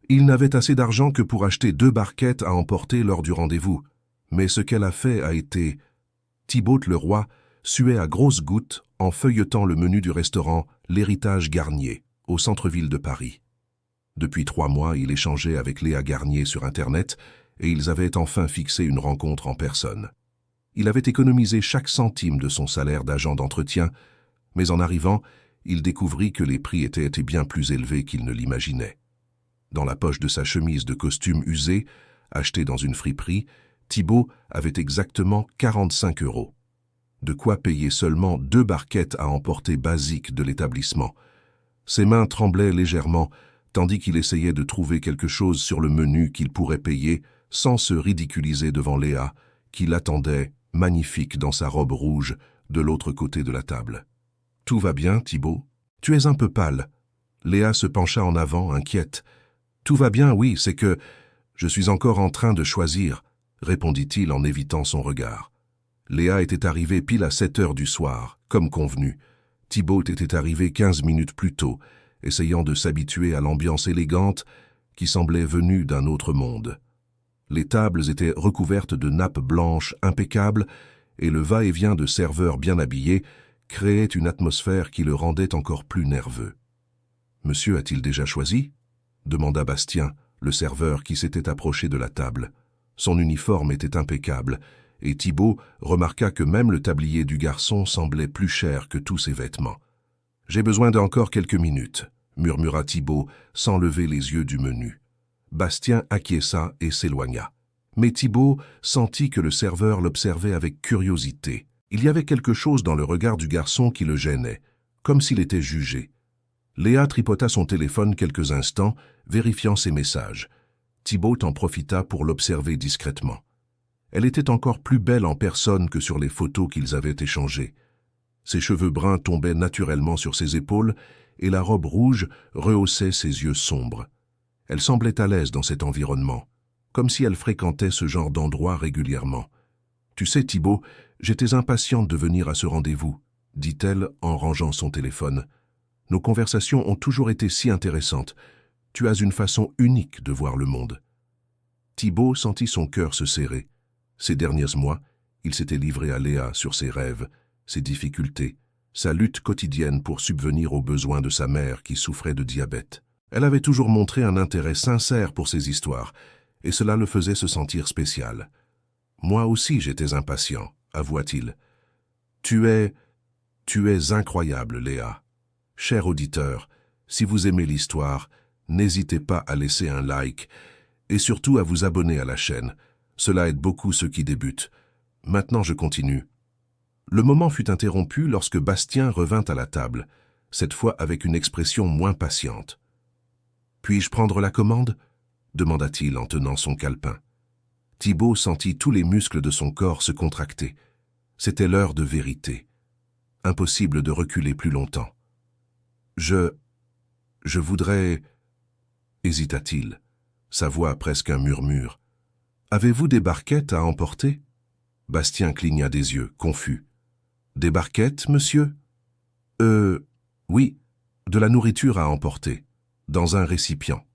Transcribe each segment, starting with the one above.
Il n'avait assez d'argent que pour acheter 2 barquettes à emporter lors du rendez-vous. Mais ce qu'elle a fait a été... Thibault Leroy suait à grosses gouttes en feuilletant le menu du restaurant L'Héritage Garnier, au centre-ville de Paris. Depuis 3 mois, il échangeait avec Léa Garnier sur Internet et ils avaient enfin fixé une rencontre en personne. Il avait économisé chaque centime de son salaire d'agent d'entretien, mais en arrivant, il découvrit que les prix étaient bien plus élevés qu'il ne l'imaginait. Dans la poche de sa chemise de costume usée, achetée dans une friperie, Thibault avait exactement 45 €. De quoi payer seulement 2 barquettes à emporter basiques de l'établissement. Ses mains tremblaient légèrement, tandis qu'il essayait de trouver quelque chose sur le menu qu'il pourrait payer sans se ridiculiser devant Léa, qui l'attendait, magnifique dans sa robe rouge, de l'autre côté de la table. « Tout va bien, Thibault? Tu es un peu pâle. » Léa se pencha en avant, inquiète. « Tout va bien, oui, c'est que je suis encore en train de choisir, » répondit-il en évitant son regard. Léa était arrivée pile à 7 heures du soir, comme convenu. Thibault était arrivé 15 minutes plus tôt, essayant de s'habituer à l'ambiance élégante qui semblait venue d'un autre monde. Les tables étaient recouvertes de nappes blanches impeccables et le va-et-vient de serveurs bien habillés créait une atmosphère qui le rendait encore plus nerveux. « Monsieur a-t-il déjà choisi ?» demanda Bastien, le serveur qui s'était approché de la table. Son uniforme était impeccable, et Thibault remarqua que même le tablier du garçon semblait plus cher que tous ses vêtements. « J'ai besoin d'encore quelques minutes », murmura Thibault sans lever les yeux du menu. Bastien acquiesça et s'éloigna. Mais Thibault sentit que le serveur l'observait avec curiosité. Il y avait quelque chose dans le regard du garçon qui le gênait, comme s'il était jugé. Léa tripota son téléphone quelques instants, vérifiant ses messages. Thibault en profita pour l'observer discrètement. Elle était encore plus belle en personne que sur les photos qu'ils avaient échangées. Ses cheveux bruns tombaient naturellement sur ses épaules et la robe rouge rehaussait ses yeux sombres. Elle semblait à l'aise dans cet environnement, comme si elle fréquentait ce genre d'endroit régulièrement. « Tu sais, Thibault, j'étais impatiente de venir à ce rendez-vous, » dit-elle en rangeant son téléphone. « Nos conversations ont toujours été si intéressantes. Tu as une façon unique de voir le monde. » Thibault sentit son cœur se serrer. Ces derniers mois, il s'était livré à Léa sur ses rêves, ses difficultés, sa lutte quotidienne pour subvenir aux besoins de sa mère qui souffrait de diabète. Elle avait toujours montré un intérêt sincère pour ses histoires, et cela le faisait se sentir spécial. « Moi aussi j'étais impatient, » avoua-t-il. « Tu es incroyable, Léa. Cher auditeur, si vous aimez l'histoire, n'hésitez pas à laisser un like et surtout à vous abonner à la chaîne. Cela aide beaucoup ceux qui débutent. Maintenant je continue. » Le moment fut interrompu lorsque Bastien revint à la table, cette fois avec une expression moins patiente. « Puis-je prendre la commande ?» demanda-t-il en tenant son calepin. Thibault sentit tous les muscles de son corps se contracter. C'était l'heure de vérité. Impossible de reculer plus longtemps. « Je voudrais... » hésita-t-il, sa voix presque un murmure. « Avez-vous des barquettes à emporter ?» Bastien cligna des yeux, confus. « Des barquettes, monsieur ?»« Oui, de la nourriture à emporter, dans un récipient. »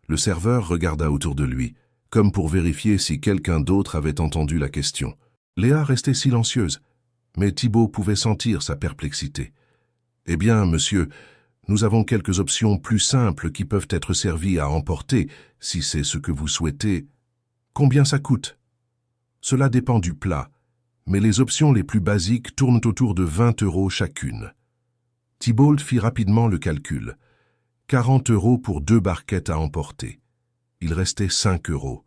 Le serveur regarda autour de lui, comme pour vérifier si quelqu'un d'autre avait entendu la question. Léa restait silencieuse, mais Thibault pouvait sentir sa perplexité. « Eh bien, monsieur, nous avons quelques options plus simples qui peuvent être servies à emporter, si c'est ce que vous souhaitez. Combien ça coûte ? » Cela dépend du plat, mais les options les plus basiques tournent autour de 20 € chacune. Thibault fit rapidement le calcul. 40 € pour 2 barquettes à emporter. Il restait 5 €.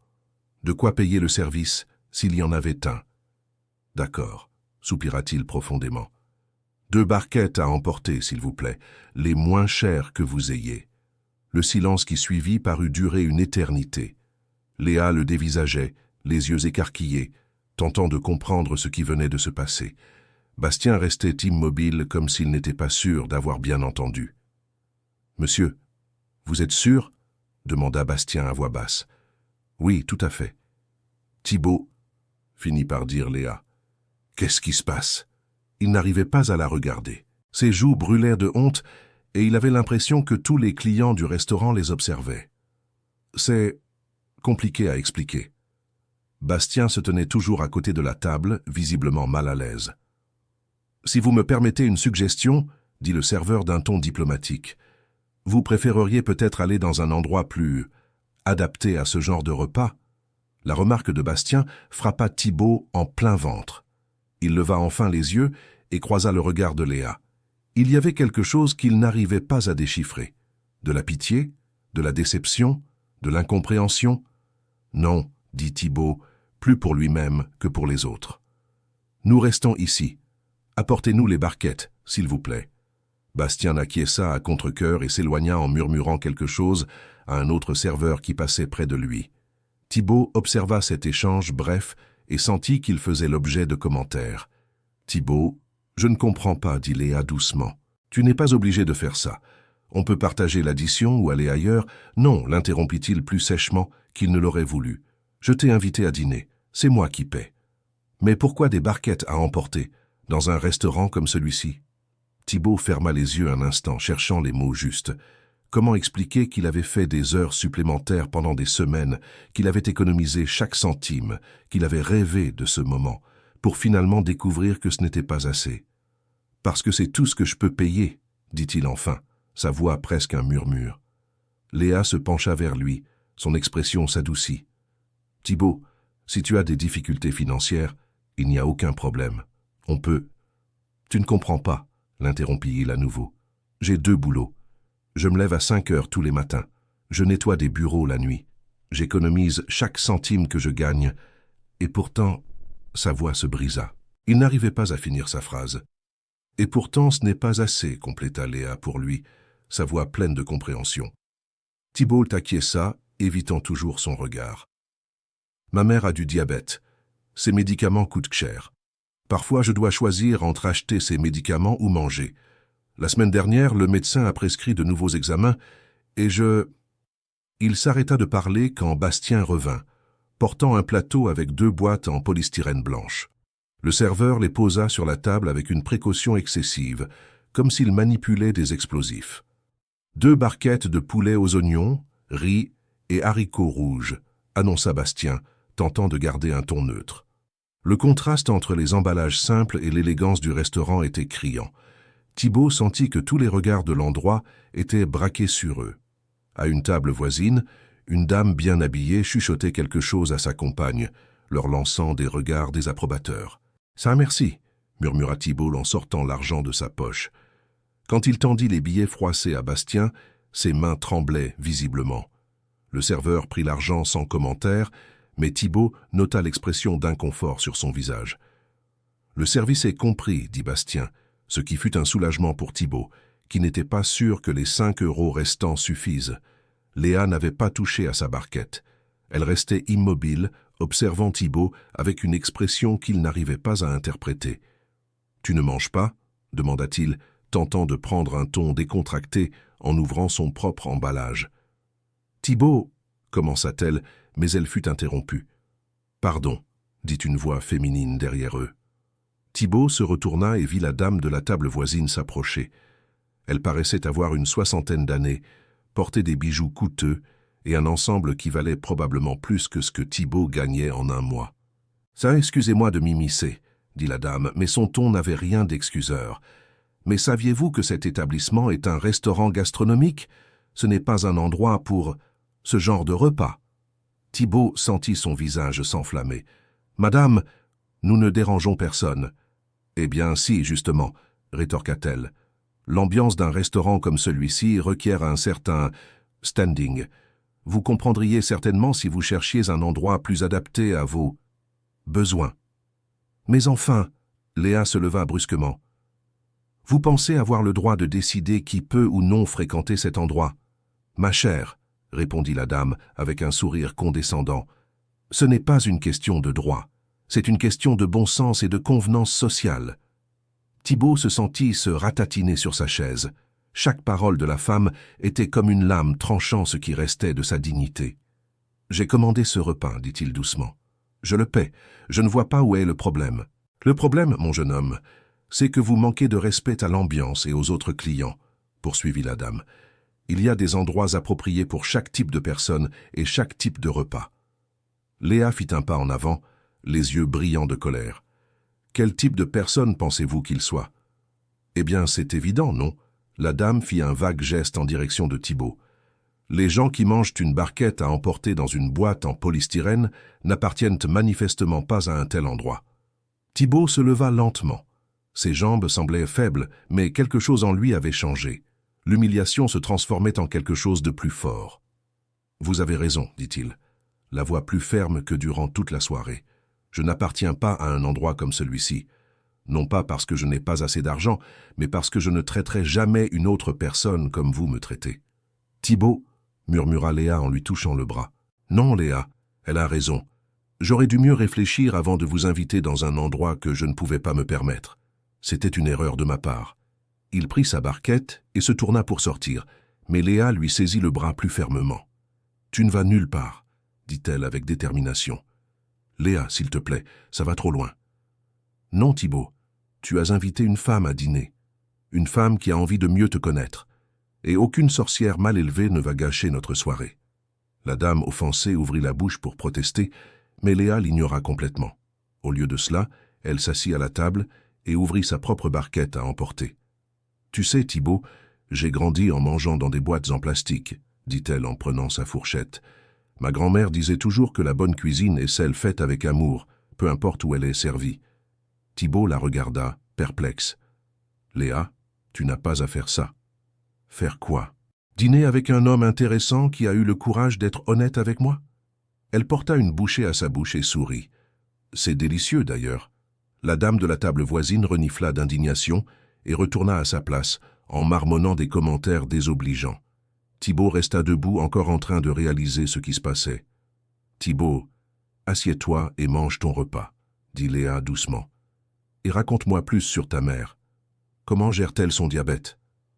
De quoi payer le service, s'il y en avait un. « D'accord, » soupira-t-il profondément. « 2 barquettes à emporter, s'il vous plaît, les moins chères que vous ayez. » Le silence qui suivit parut durer une éternité. Léa le dévisageait, les yeux écarquillés, tentant de comprendre ce qui venait de se passer. Bastien restait immobile comme s'il n'était pas sûr d'avoir bien entendu. « Monsieur, vous êtes sûr ?» demanda Bastien à voix basse. « Oui, tout à fait. »« Thibault, » finit par dire Léa. « Qu'est-ce qui se passe ?» Il n'arrivait pas à la regarder. Ses joues brûlaient de honte et il avait l'impression que tous les clients du restaurant les observaient. C'est compliqué à expliquer. Bastien se tenait toujours à côté de la table, visiblement mal à l'aise. « Si vous me permettez une suggestion, » dit le serveur d'un ton diplomatique, « vous préféreriez peut-être aller dans un endroit plus adapté à ce genre de repas ?» La remarque de Bastien frappa Thibaut en plein ventre. Il leva enfin les yeux et croisa le regard de Léa. Il y avait quelque chose qu'il n'arrivait pas à déchiffrer. De la pitié, de la déception, de l'incompréhension. « Non, » dit Thibaut, plus pour lui-même que pour les autres. « Nous restons ici. Apportez-nous les barquettes, s'il vous plaît. » Bastien acquiesça à contre-cœur et s'éloigna en murmurant quelque chose à un autre serveur qui passait près de lui. Thibaut observa cet échange bref et sentit qu'il faisait l'objet de commentaires. « Thibaut, je ne comprends pas, » dit Léa doucement. « Tu n'es pas obligé de faire ça. On peut partager l'addition ou aller ailleurs. » « Non, l'interrompit-il plus sèchement qu'il ne l'aurait voulu. « Je t'ai invité à dîner. C'est moi qui paie. »« Mais pourquoi des barquettes à emporter dans un restaurant comme celui-ci » Thibaut ferma les yeux un instant, cherchant les mots justes. Comment expliquer qu'il avait fait des heures supplémentaires pendant des semaines, qu'il avait économisé chaque centime, qu'il avait rêvé de ce moment, pour finalement découvrir que ce n'était pas assez. « Parce que c'est tout ce que je peux payer, » dit-il enfin, sa voix presque un murmure. Léa se pencha vers lui, son expression s'adoucit. « Thibaut, si tu as des difficultés financières, il n'y a aucun problème. On peut... »« Tu ne comprends pas, » l'interrompit-il à nouveau. « J'ai 2 boulots. Je me lève à 5 heures tous les matins. Je nettoie des bureaux la nuit. J'économise chaque centime que je gagne. Et pourtant... » Sa voix se brisa. Il n'arrivait pas à finir sa phrase. « Et pourtant, ce n'est pas assez, » compléta Léa pour lui, sa voix pleine de compréhension. Thibaut acquiesça, évitant toujours son regard. « Ma mère a du diabète. Ses médicaments coûtent cher. Parfois, je dois choisir entre acheter ces médicaments ou manger. La semaine dernière, le médecin a prescrit de nouveaux examens et je... » Il s'arrêta de parler quand Bastien revint, portant un plateau avec 2 boîtes en polystyrène blanche. Le serveur les posa sur la table avec une précaution excessive, comme s'il manipulait des explosifs. 2 barquettes de poulet aux oignons, riz et haricots rouges, annonça Bastien, tentant de garder un ton neutre. Le contraste entre les emballages simples et l'élégance du restaurant était criant. Thibaut sentit que tous les regards de l'endroit étaient braqués sur eux. À une table voisine, une dame bien habillée chuchotait quelque chose à sa compagne, leur lançant des regards désapprobateurs. « Ça, merci » murmura Thibaut en sortant l'argent de sa poche. Quand il tendit les billets froissés à Bastien, ses mains tremblaient visiblement. Le serveur prit l'argent sans commentaire, mais Thibaut nota l'expression d'inconfort sur son visage. « Le service est compris, » dit Bastien, ce qui fut un soulagement pour Thibaut, qui n'était pas sûr que les 5 € restants suffisent. Léa n'avait pas touché à sa barquette. Elle restait immobile, observant Thibaut avec une expression qu'il n'arrivait pas à interpréter. « Tu ne manges pas ?» demanda-t-il, tentant de prendre un ton décontracté en ouvrant son propre emballage. « Thibaut » commença-t-elle, mais elle fut interrompue. « Pardon » dit une voix féminine derrière eux. Thibaut se retourna et vit la dame de la table voisine s'approcher. Elle paraissait avoir une 60aine d'années, porter des bijoux coûteux et un ensemble qui valait probablement plus que ce que Thibaut gagnait en un mois. « Ça, excusez-moi de m'immiscer, » dit la dame, mais son ton n'avait rien d'excuseur. « Mais saviez-vous que cet établissement est un restaurant gastronomique? Ce n'est pas un endroit pour ce genre de repas. » Thibaut sentit son visage s'enflammer. « Madame, nous ne dérangeons personne. »« Eh bien, si, justement, » rétorqua-t-elle. « L'ambiance d'un restaurant comme celui-ci requiert un certain standing. Vous comprendriez certainement si vous cherchiez un endroit plus adapté à vos besoins. » « Mais enfin, » Léa se leva brusquement. « Vous pensez avoir le droit de décider qui peut ou non fréquenter cet endroit. »« Ma chère, » répondit la dame avec un sourire condescendant, « ce n'est pas une question de droit. C'est une question de bon sens et de convenance sociale. » Thibaut se sentit se ratatiner sur sa chaise. Chaque parole de la femme était comme une lame tranchant ce qui restait de sa dignité. « J'ai commandé ce repas, » dit-il doucement. « Je le paie. Je ne vois pas où est le problème. »« Le problème, mon jeune homme, c'est que vous manquez de respect à l'ambiance et aux autres clients, » poursuivit la dame. « Il y a des endroits appropriés pour chaque type de personne et chaque type de repas. Léa fit un pas en avant, les yeux brillants de colère. Quel type de personne pensez-vous qu'il soit? Eh bien, c'est évident, non? La dame fit un vague geste en direction de Thibaut. Les gens qui mangent une barquette à emporter dans une boîte en polystyrène n'appartiennent manifestement pas à un tel endroit. Thibaut se leva lentement. Ses jambes semblaient faibles, mais quelque chose en lui avait changé. L'humiliation se transformait en quelque chose de plus fort. « Vous avez raison, dit-il, la voix plus ferme que durant toute la soirée. Je n'appartiens pas à un endroit comme celui-ci. Non pas parce que je n'ai pas assez d'argent, mais parce que je ne traiterai jamais une autre personne comme vous me traitez. »« Thibaut, » murmura Léa en lui touchant le bras. « Non, Léa, elle a raison. J'aurais dû mieux réfléchir avant de vous inviter dans un endroit que je ne pouvais pas me permettre. C'était une erreur de ma part. » Il prit sa barquette et se tourna pour sortir, mais Léa lui saisit le bras plus fermement. « Tu ne vas nulle part, » dit-elle avec détermination. « Léa, s'il te plaît, ça va trop loin. »« Non, Thibaut, tu as invité une femme à dîner, une femme qui a envie de mieux te connaître, et aucune sorcière mal élevée ne va gâcher notre soirée. » La dame offensée ouvrit la bouche pour protester, mais Léa l'ignora complètement. Au lieu de cela, elle s'assit à la table et ouvrit sa propre barquette à emporter. « Tu sais, Thibaut, j'ai grandi en mangeant dans des boîtes en plastique, » dit-elle en prenant sa fourchette. « Ma grand-mère disait toujours que la bonne cuisine est celle faite avec amour, peu importe où elle est servie. » Thibaut la regarda, perplexe. « Léa, tu n'as pas à faire ça. »« Faire quoi? Dîner avec un homme intéressant qui a eu le courage d'être honnête avec moi ?» Elle porta une bouchée à sa bouche et sourit. « C'est délicieux d'ailleurs. » La dame de la table voisine renifla d'indignation et retourna à sa place, en marmonnant des commentaires désobligeants. Thibaut resta debout, encore en train de réaliser ce qui se passait. « Thibaut, assieds-toi et mange ton repas, » dit Léa doucement. « Et raconte-moi plus sur ta mère. Comment gère-t-elle son diabète ?»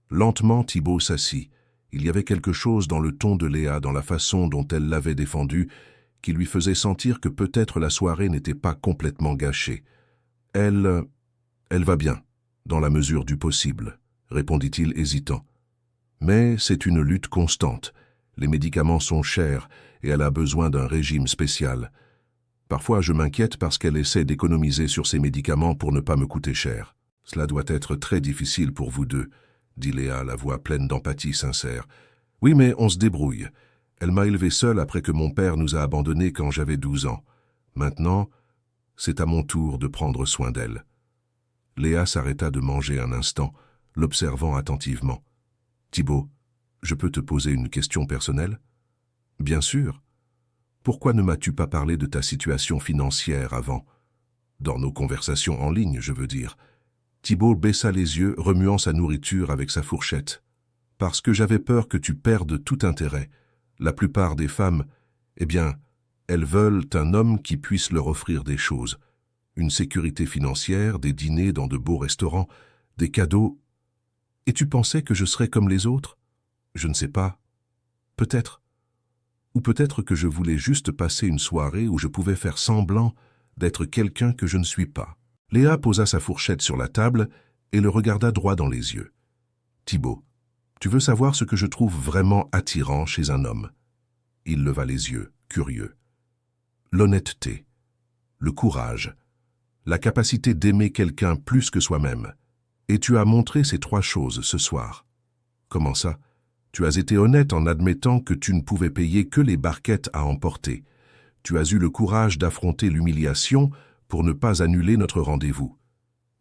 Lentement, Thibaut s'assit. Il y avait quelque chose dans le ton de Léa, dans la façon dont elle l'avait défendu, qui lui faisait sentir que peut-être la soirée n'était pas complètement gâchée. « Elle va bien, dans la mesure du possible, » répondit-il hésitant. « Mais c'est une lutte constante. Les médicaments sont chers et elle a besoin d'un régime spécial. Parfois, je m'inquiète parce qu'elle essaie d'économiser sur ses médicaments pour ne pas me coûter cher. Cela doit être très difficile pour vous deux, » dit Léa, la voix pleine d'empathie sincère. « Oui, mais on se débrouille. Elle m'a élevé seule après que mon père nous a abandonnés quand j'avais 12 ans. Maintenant, c'est à mon tour de prendre soin d'elle. » Léa s'arrêta de manger un instant, l'observant attentivement. « Thibaut, je peux te poser une question personnelle ?»« Bien sûr. Pourquoi ne m'as-tu pas parlé de ta situation financière avant? Dans nos conversations en ligne, je veux dire. » Thibaut baissa les yeux, remuant sa nourriture avec sa fourchette. « Parce que j'avais peur que tu perdes tout intérêt. La plupart des femmes, eh bien, elles veulent un homme qui puisse leur offrir des choses. Une sécurité financière, des dîners dans de beaux restaurants, des cadeaux. Et tu pensais que je serais comme les autres? Je ne sais pas. Peut-être. Ou peut-être que je voulais juste passer une soirée où je pouvais faire semblant d'être quelqu'un que je ne suis pas. » Léa posa sa fourchette sur la table et le regarda droit dans les yeux. « Thibaut, tu veux savoir ce que je trouve vraiment attirant chez un homme ?» Il leva les yeux, curieux. « L'honnêteté, le courage, la capacité d'aimer quelqu'un plus que soi-même. Et tu as montré ces 3 choses ce soir. » « Comment ça? Tu as été honnête en admettant que tu ne pouvais payer que les barquettes à emporter. Tu as eu le courage d'affronter l'humiliation pour ne pas annuler notre rendez-vous.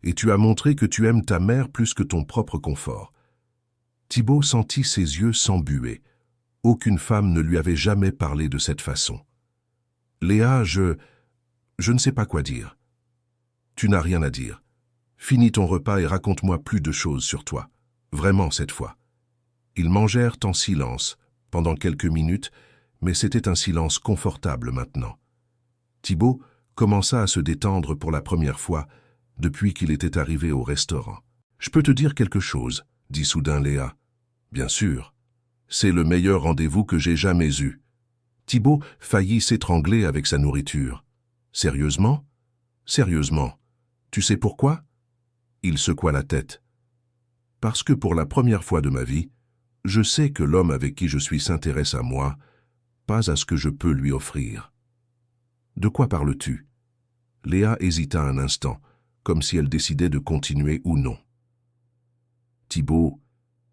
Et tu as montré que tu aimes ta mère plus que ton propre confort. » Thibaut sentit ses yeux s'embuer. Aucune femme ne lui avait jamais parlé de cette façon. « Léa, je ne sais pas quoi dire. »« Tu n'as rien à dire. Finis ton repas et raconte-moi plus de choses sur toi. Vraiment cette fois. » Ils mangèrent en silence, pendant quelques minutes, mais c'était un silence confortable maintenant. Thibaut commença à se détendre pour la première fois depuis qu'il était arrivé au restaurant. « Je peux te dire quelque chose, » dit soudain Léa. « Bien sûr. C'est le meilleur rendez-vous que j'ai jamais eu. » Thibaut faillit s'étrangler avec sa nourriture. « Sérieusement? Sérieusement. Tu sais pourquoi? » Il secoua la tête. « Parce que pour la première fois de ma vie, Je sais que l'homme avec qui je suis s'intéresse à moi, pas à ce que je peux lui offrir. De quoi parles-tu? Léa hésita un instant, comme si elle décidait de continuer ou non. Thibaut,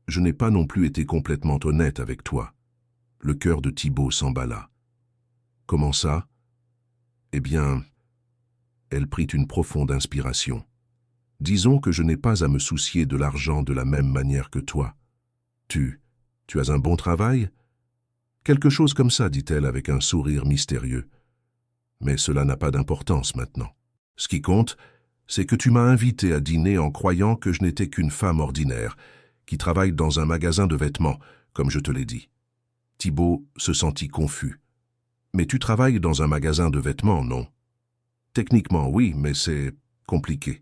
je n'ai pas non plus été complètement honnête avec toi. Le cœur de Thibaut s'emballa. Comment ça? Eh bien, elle prit une profonde inspiration. Disons que je n'ai pas à me soucier de l'argent de la même manière que toi. Tu as un bon travail? Quelque chose comme ça, dit-elle avec un sourire mystérieux. Mais cela n'a pas d'importance maintenant. Ce qui compte, c'est que tu m'as invité à dîner en croyant que je n'étais qu'une femme ordinaire, qui travaille dans un magasin de vêtements, comme je te l'ai dit. Thibaut se sentit confus. Mais tu travailles dans un magasin de vêtements, non? Techniquement, oui, mais c'est compliqué.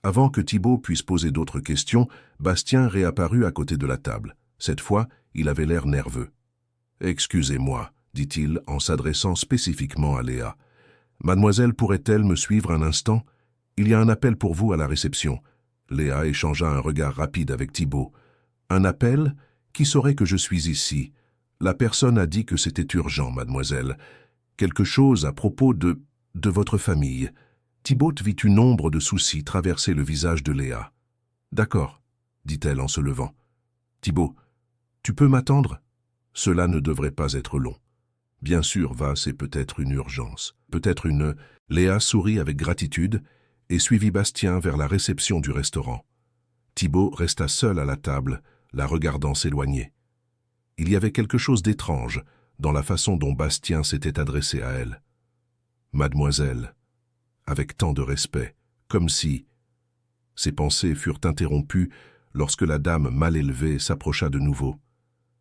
Avant que Thibaut puisse poser d'autres questions, Bastien réapparut à côté de la table. Cette fois, il avait l'air nerveux. « Excusez-moi, » dit-il en s'adressant spécifiquement à Léa. « Mademoiselle pourrait-elle me suivre un instant? Il y a un appel pour vous à la réception. » Léa échangea un regard rapide avec Thibaut. « Un appel? Qui saurait que je suis ici? La personne a dit que c'était urgent, mademoiselle. Quelque chose à propos de votre famille. » Thibaut vit une ombre de souci traverser le visage de Léa. « D'accord, » dit-elle en se levant. « Thibaut, tu peux m'attendre? Cela ne devrait pas être long. Bien sûr, va, c'est peut-être une urgence. Peut-être une... » Léa sourit avec gratitude et suivit Bastien vers la réception du restaurant. Thibaut resta seul à la table, la regardant s'éloigner. Il y avait quelque chose d'étrange dans la façon dont Bastien s'était adressé à elle. « Mademoiselle », avec tant de respect, comme si... Ses pensées furent interrompues lorsque la dame mal élevée s'approcha de nouveau.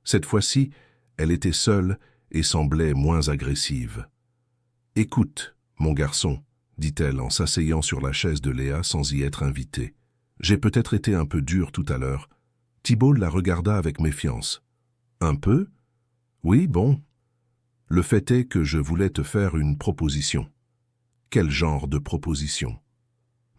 Cette fois-ci, elle était seule et semblait moins agressive. « Écoute, mon garçon, » dit-elle en s'asseyant sur la chaise de Léa sans y être invitée. « J'ai peut-être été un peu dur tout à l'heure. » Thibaut la regarda avec méfiance. « Un peu? Oui, bon. Le fait est que je voulais te faire une proposition. » « Quel genre de proposition ?»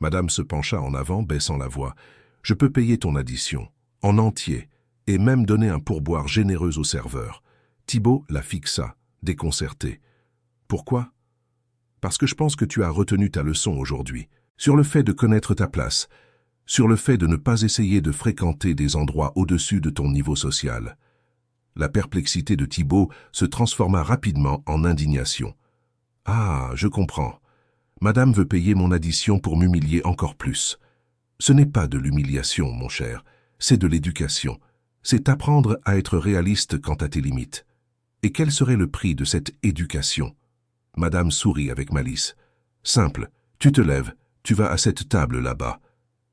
Madame se pencha en avant, baissant la voix. « Je peux payer ton addition, en entier, et même donner un pourboire généreux au serveur. » Thibaut la fixa, déconcerté. « Pourquoi? » « Parce que je pense que tu as retenu ta leçon aujourd'hui, sur le fait de connaître ta place, sur le fait de ne pas essayer de fréquenter des endroits au-dessus de ton niveau social. » La perplexité de Thibaut se transforma rapidement en indignation. « Ah, je comprends. Madame veut payer mon addition pour m'humilier encore plus. Ce n'est pas de l'humiliation, mon cher, c'est de l'éducation. C'est apprendre à être réaliste quant à tes limites. Et quel serait le prix de cette éducation? » Madame sourit avec malice. « Simple, tu te lèves, tu vas à cette table là-bas. »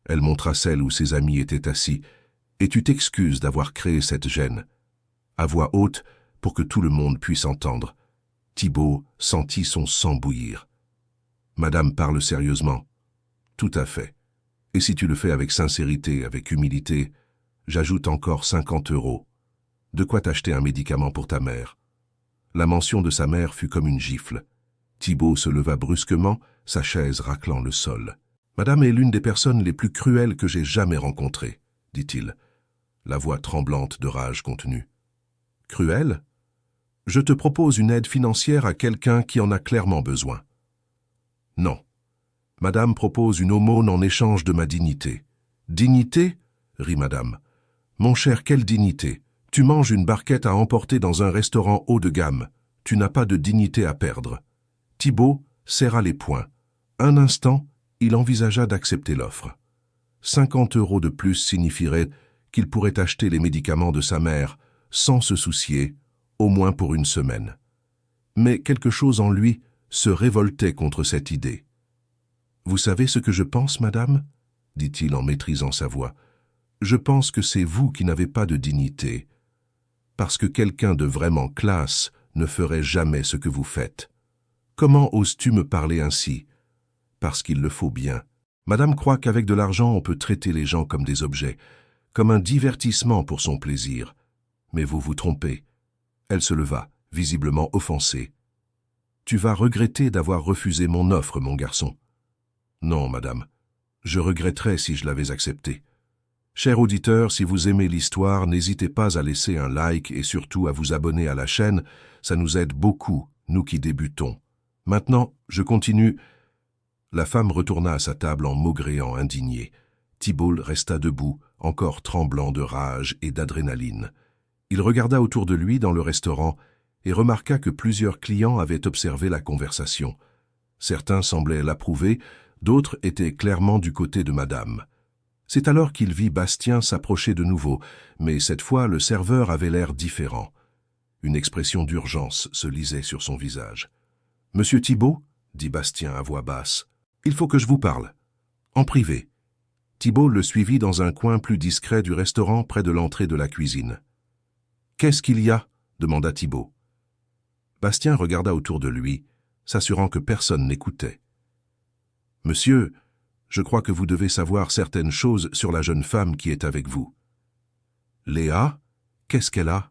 Elle montra celle où ses amis étaient assis. « Et tu t'excuses d'avoir créé cette gêne. » À voix haute, pour que tout le monde puisse entendre. Thibaut sentit son sang bouillir. « Madame parle sérieusement. »« Tout à fait. Et si tu le fais avec sincérité, avec humilité, j'ajoute encore 50 €. De quoi t'acheter un médicament pour ta mère. » La mention de sa mère fut comme une gifle. Thibaut se leva brusquement, sa chaise raclant le sol. « Madame est l'une des personnes les plus cruelles que j'ai jamais rencontrées, » dit-il, la voix tremblante de rage contenue. « Cruelle? Je te propose une aide financière à quelqu'un qui en a clairement besoin. » « Non. Madame propose une aumône en échange de ma dignité. »« Dignité » rit Madame. « Mon cher, quelle dignité? Tu manges une barquette à emporter dans un restaurant haut de gamme. Tu n'as pas de dignité à perdre. » Thibaut serra les poings. Un instant, il envisagea d'accepter l'offre. 50 € de plus signifierait qu'il pourrait acheter les médicaments de sa mère sans se soucier, au moins pour une semaine. Mais quelque chose en lui se révoltait contre cette idée. « Vous savez ce que je pense, madame ?» dit-il en maîtrisant sa voix. « Je pense que c'est vous qui n'avez pas de dignité, parce que quelqu'un de vraiment classe ne ferait jamais ce que vous faites. Comment oses-tu me parler ainsi? Parce qu'il le faut bien. Madame croit qu'avec de l'argent on peut traiter les gens comme des objets, comme un divertissement pour son plaisir. Mais vous vous trompez. » Elle se leva, visiblement offensée. « Tu vas regretter d'avoir refusé mon offre, mon garçon. »« Non, madame. Je regretterais si je l'avais acceptée. Chers auditeurs, si vous aimez l'histoire, n'hésitez pas à laisser un like et surtout à vous abonner à la chaîne, ça nous aide beaucoup, nous qui débutons. Maintenant, je continue. La femme retourna à sa table en maugréant, indignée. Thibault resta debout, encore tremblant de rage et d'adrénaline. Il regarda autour de lui dans le restaurant et remarqua que plusieurs clients avaient observé la conversation. Certains semblaient l'approuver, d'autres étaient clairement du côté de madame. C'est alors qu'il vit Bastien s'approcher de nouveau, mais cette fois le serveur avait l'air différent. Une expression d'urgence se lisait sur son visage. « Monsieur Thibault » dit Bastien à voix basse. « Il faut que je vous parle. En privé. » Thibault le suivit dans un coin plus discret du restaurant près de l'entrée de la cuisine. « Qu'est-ce qu'il y a » demanda Thibault. Bastien regarda autour de lui, s'assurant que personne n'écoutait. « Monsieur, je crois que vous devez savoir certaines choses sur la jeune femme qui est avec vous. »« Léa, qu'est-ce qu'elle a ?»«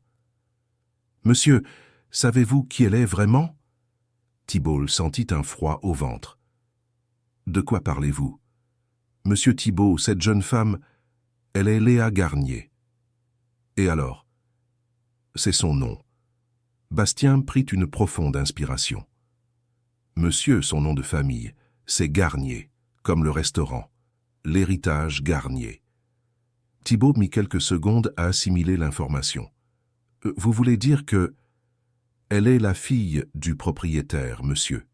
Monsieur, savez-vous qui elle est vraiment ?» Thibault sentit un froid au ventre. « De quoi parlez-vous ?»« Monsieur Thibault, cette jeune femme, elle est Léa Garnier. »« Et alors ?»« C'est son nom. » Bastien prit une profonde inspiration. « Monsieur, son nom de famille, c'est Garnier, comme le restaurant. L'héritage Garnier. » Thibault mit quelques secondes à assimiler l'information. « Vous voulez dire que... » « Elle est la fille du propriétaire, monsieur.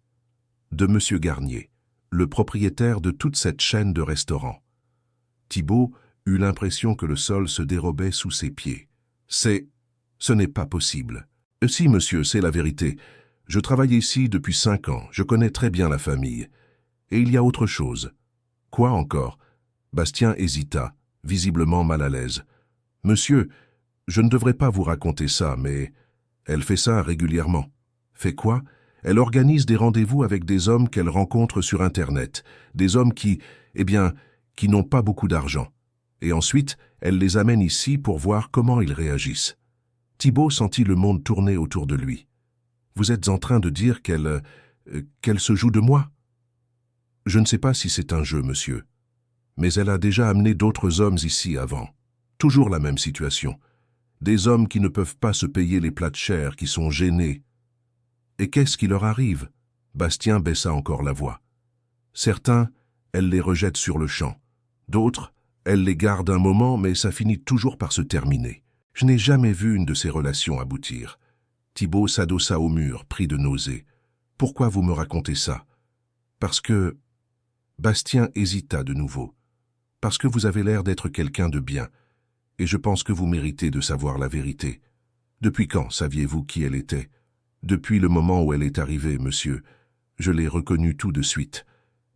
De monsieur Garnier, le propriétaire de toute cette chaîne de restaurants. » Thibault eut l'impression que le sol se dérobait sous ses pieds. « Ce n'est pas possible. »« Si, monsieur, c'est la vérité. Je travaille ici depuis 5 ans, je connais très bien la famille. Et il y a autre chose. »« Quoi encore ?» Bastien hésita, visiblement mal à l'aise. « Monsieur, je ne devrais pas vous raconter ça, mais... elle fait ça régulièrement. » « Fait quoi ? Elle organise des rendez-vous avec des hommes qu'elle rencontre sur Internet, des hommes qui n'ont pas beaucoup d'argent. Et ensuite, elle les amène ici pour voir comment ils réagissent. » Thibault sentit le monde tourner autour de lui. « Vous êtes en train de dire qu'elle se joue de moi ?»« Je ne sais pas si c'est un jeu, monsieur. Mais elle a déjà amené d'autres hommes ici avant. Toujours la même situation. Des hommes qui ne peuvent pas se payer les plats chers, qui sont gênés. Et qu'est-ce qui leur arrive ?» Bastien baissa encore la voix. « Certains, elle les rejette sur le champ. D'autres, elle les garde un moment, mais ça finit toujours par se terminer. Je n'ai jamais vu une de ces relations aboutir. » Thibault s'adossa au mur, pris de nausée. « Pourquoi vous me racontez ça ?»« Parce que... » Bastien hésita de nouveau. « Parce que vous avez l'air d'être quelqu'un de bien. Et je pense que vous méritez de savoir la vérité. Depuis quand saviez-vous qui elle était ? » ?»« Depuis le moment où elle est arrivée, monsieur. Je l'ai reconnue tout de suite. »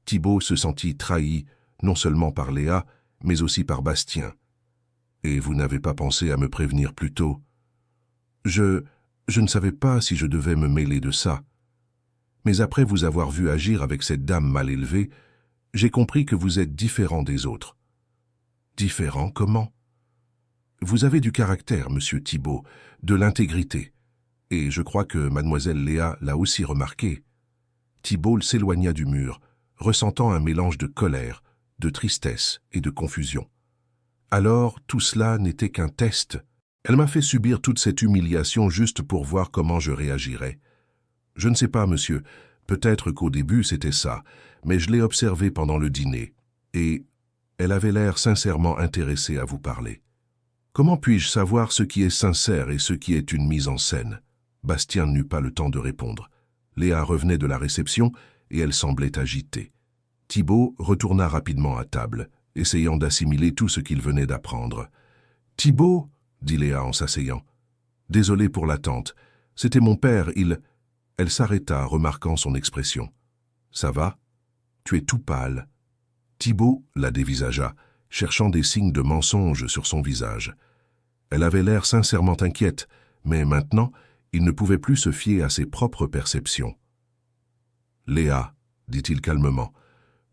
Thibault se sentit trahi, non seulement par Léa, mais aussi par Bastien. « Et vous n'avez pas pensé à me prévenir plus tôt ? » Je ne savais pas si je devais me mêler de ça. Mais après vous avoir vu agir avec cette dame mal élevée, j'ai compris que vous êtes différent des autres. »« Différent comment ? » ?»« Vous avez du caractère, monsieur Thibault, de l'intégrité. Et je crois que mademoiselle Léa l'a aussi remarqué. » Thibault s'éloigna du mur, ressentant un mélange de colère, de tristesse et de confusion. « Alors, tout cela n'était qu'un test. Elle m'a fait subir toute cette humiliation juste pour voir comment je réagirais. Je ne sais pas, monsieur, peut-être qu'au début c'était ça, mais je l'ai observée pendant le dîner, et elle avait l'air sincèrement intéressée à vous parler. Comment puis-je savoir ce qui est sincère et ce qui est une mise en scène ?» Bastien n'eut pas le temps de répondre. Léa revenait de la réception et elle semblait agitée. Thibault retourna rapidement à table, essayant d'assimiler tout ce qu'il venait d'apprendre. « Thibault » dit Léa en s'asseyant. « Désolé pour l'attente. C'était mon père, il... » Elle s'arrêta, remarquant son expression. « Ça va ? Tu es tout pâle. » Thibault la dévisagea, cherchant des signes de mensonge sur son visage. Elle avait l'air sincèrement inquiète, mais maintenant, il ne pouvait plus se fier à ses propres perceptions. « Léa, dit-il calmement,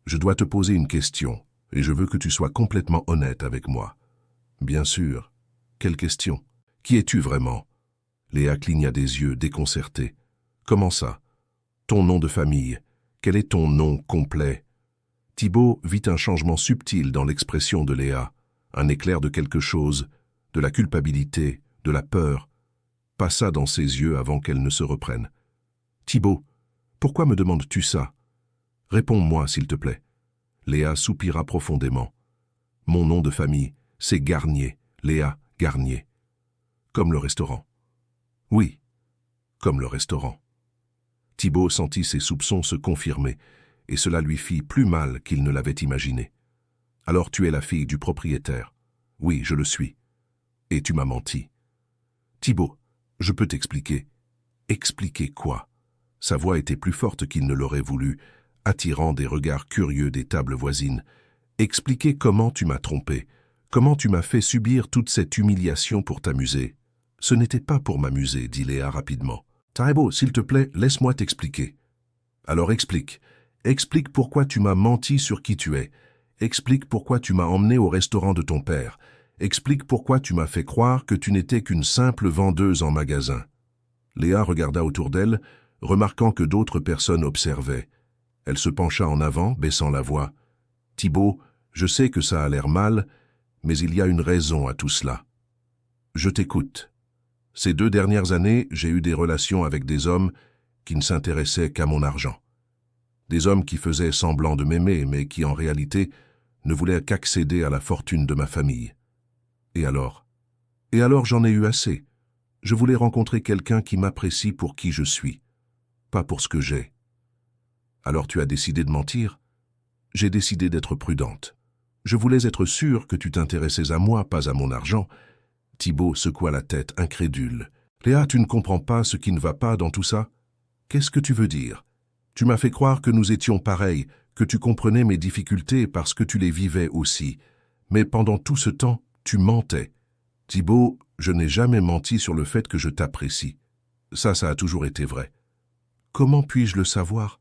je dois te poser une question, et je veux que tu sois complètement honnête avec moi. »« Bien sûr. Quelle question ? Qui es-tu vraiment ?» Léa cligna des yeux, déconcertée. « Comment ça ? Ton nom de famille. Quel est ton nom complet ?» Thibault vit un changement subtil dans l'expression de Léa. Un éclair de quelque chose, de la culpabilité, de la peur, passa dans ses yeux avant qu'elle ne se reprenne. « Thibaut, pourquoi me demandes-tu ça? Réponds-moi, s'il te plaît. » Léa soupira profondément. « Mon nom de famille, c'est Garnier, Léa Garnier. Comme le restaurant. » « Oui, comme le restaurant. » Thibaut sentit ses soupçons se confirmer, et cela lui fit plus mal qu'il ne l'avait imaginé. « Alors tu es la fille du propriétaire. »« Oui, je le suis. »« Et tu m'as menti. »« Thibaut, je peux t'expliquer. »« Expliquer quoi ?» Sa voix était plus forte qu'il ne l'aurait voulu, attirant des regards curieux des tables voisines. « Expliquer comment tu m'as trompé, comment tu m'as fait subir toute cette humiliation pour t'amuser. »« Ce n'était pas pour m'amuser, » dit Léa rapidement. « Thibaut, s'il te plaît, laisse-moi t'expliquer. »« Alors explique. Explique pourquoi tu m'as menti sur qui tu es. Explique pourquoi tu m'as emmené au restaurant de ton père. Explique pourquoi tu m'as fait croire que tu n'étais qu'une simple vendeuse en magasin. » Léa regarda autour d'elle, remarquant que d'autres personnes observaient. Elle se pencha en avant, baissant la voix. « Thibaut, je sais que ça a l'air mal, mais il y a une raison à tout cela. Je t'écoute. Ces 2 dernières années, j'ai eu des relations avec des hommes qui ne s'intéressaient qu'à mon argent. Des hommes qui faisaient semblant de m'aimer, mais qui en réalité ne voulaient qu'accéder à la fortune de ma famille. Et alors j'en ai eu assez. Je voulais rencontrer quelqu'un qui m'apprécie pour qui je suis, pas pour ce que j'ai. Alors tu as décidé de mentir? J'ai décidé d'être prudente. Je voulais être sûre que tu t'intéressais à moi, pas à mon argent. » Thibaut secoua la tête, incrédule. « Léa, tu ne comprends pas ce qui ne va pas dans tout ça? Qu'est-ce que tu veux dire? Tu m'as fait croire que nous étions pareils, que tu comprenais mes difficultés parce que tu les vivais aussi. Mais pendant tout ce temps, tu mentais. Thibaut, je n'ai jamais menti sur le fait que je t'apprécie. Ça a toujours été vrai. Comment puis-je le savoir?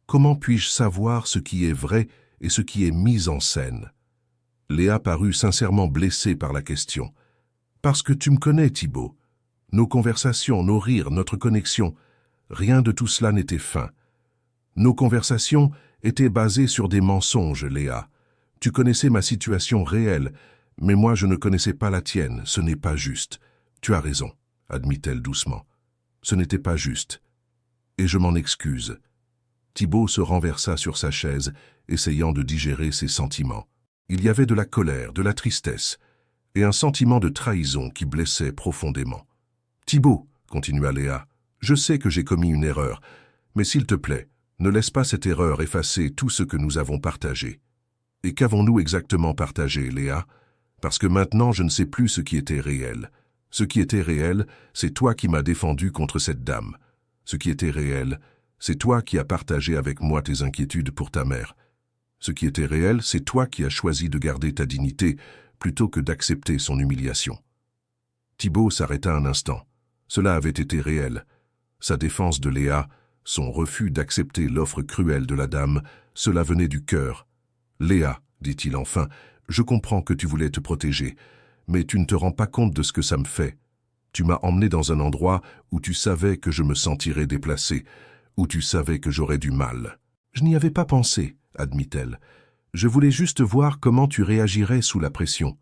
Comment puis-je savoir ce qui est vrai et ce qui est mis en scène? » Léa parut sincèrement blessée par la question. « Parce que tu me connais, Thibaut. Nos conversations, nos rires, notre connexion, rien de tout cela n'était fin. Nos conversations étaient basées sur des mensonges, Léa. Tu connaissais ma situation réelle, mais moi je ne connaissais pas la tienne, ce n'est pas juste. Tu as raison, admit-elle doucement. Ce n'était pas juste. Et je m'en excuse. » Thibaut se renversa sur sa chaise, essayant de digérer ses sentiments. Il y avait de la colère, de la tristesse, et un sentiment de trahison qui blessait profondément. « Thibaut, » continua Léa, « je sais que j'ai commis une erreur, mais s'il te plaît, ne laisse pas cette erreur effacer tout ce que nous avons partagé. » « Et qu'avons-nous exactement partagé, Léa? Parce que maintenant je ne sais plus ce qui était réel. Ce qui était réel, c'est toi qui m'as défendu contre cette dame. Ce qui était réel, c'est toi qui as partagé avec moi tes inquiétudes pour ta mère. Ce qui était réel, c'est toi qui as choisi de garder ta dignité plutôt que d'accepter son humiliation. » Thibaut s'arrêta un instant. Cela avait été réel. Sa défense de Léa, son refus d'accepter l'offre cruelle de la dame, cela venait du cœur. « Léa, dit-il enfin, je comprends que tu voulais te protéger, mais tu ne te rends pas compte de ce que ça me fait. Tu m'as emmené dans un endroit où tu savais que je me sentirais déplacé, où tu savais que j'aurais du mal. Je n'y avais pas pensé, admit-elle. Je voulais juste voir comment tu réagirais sous la pression.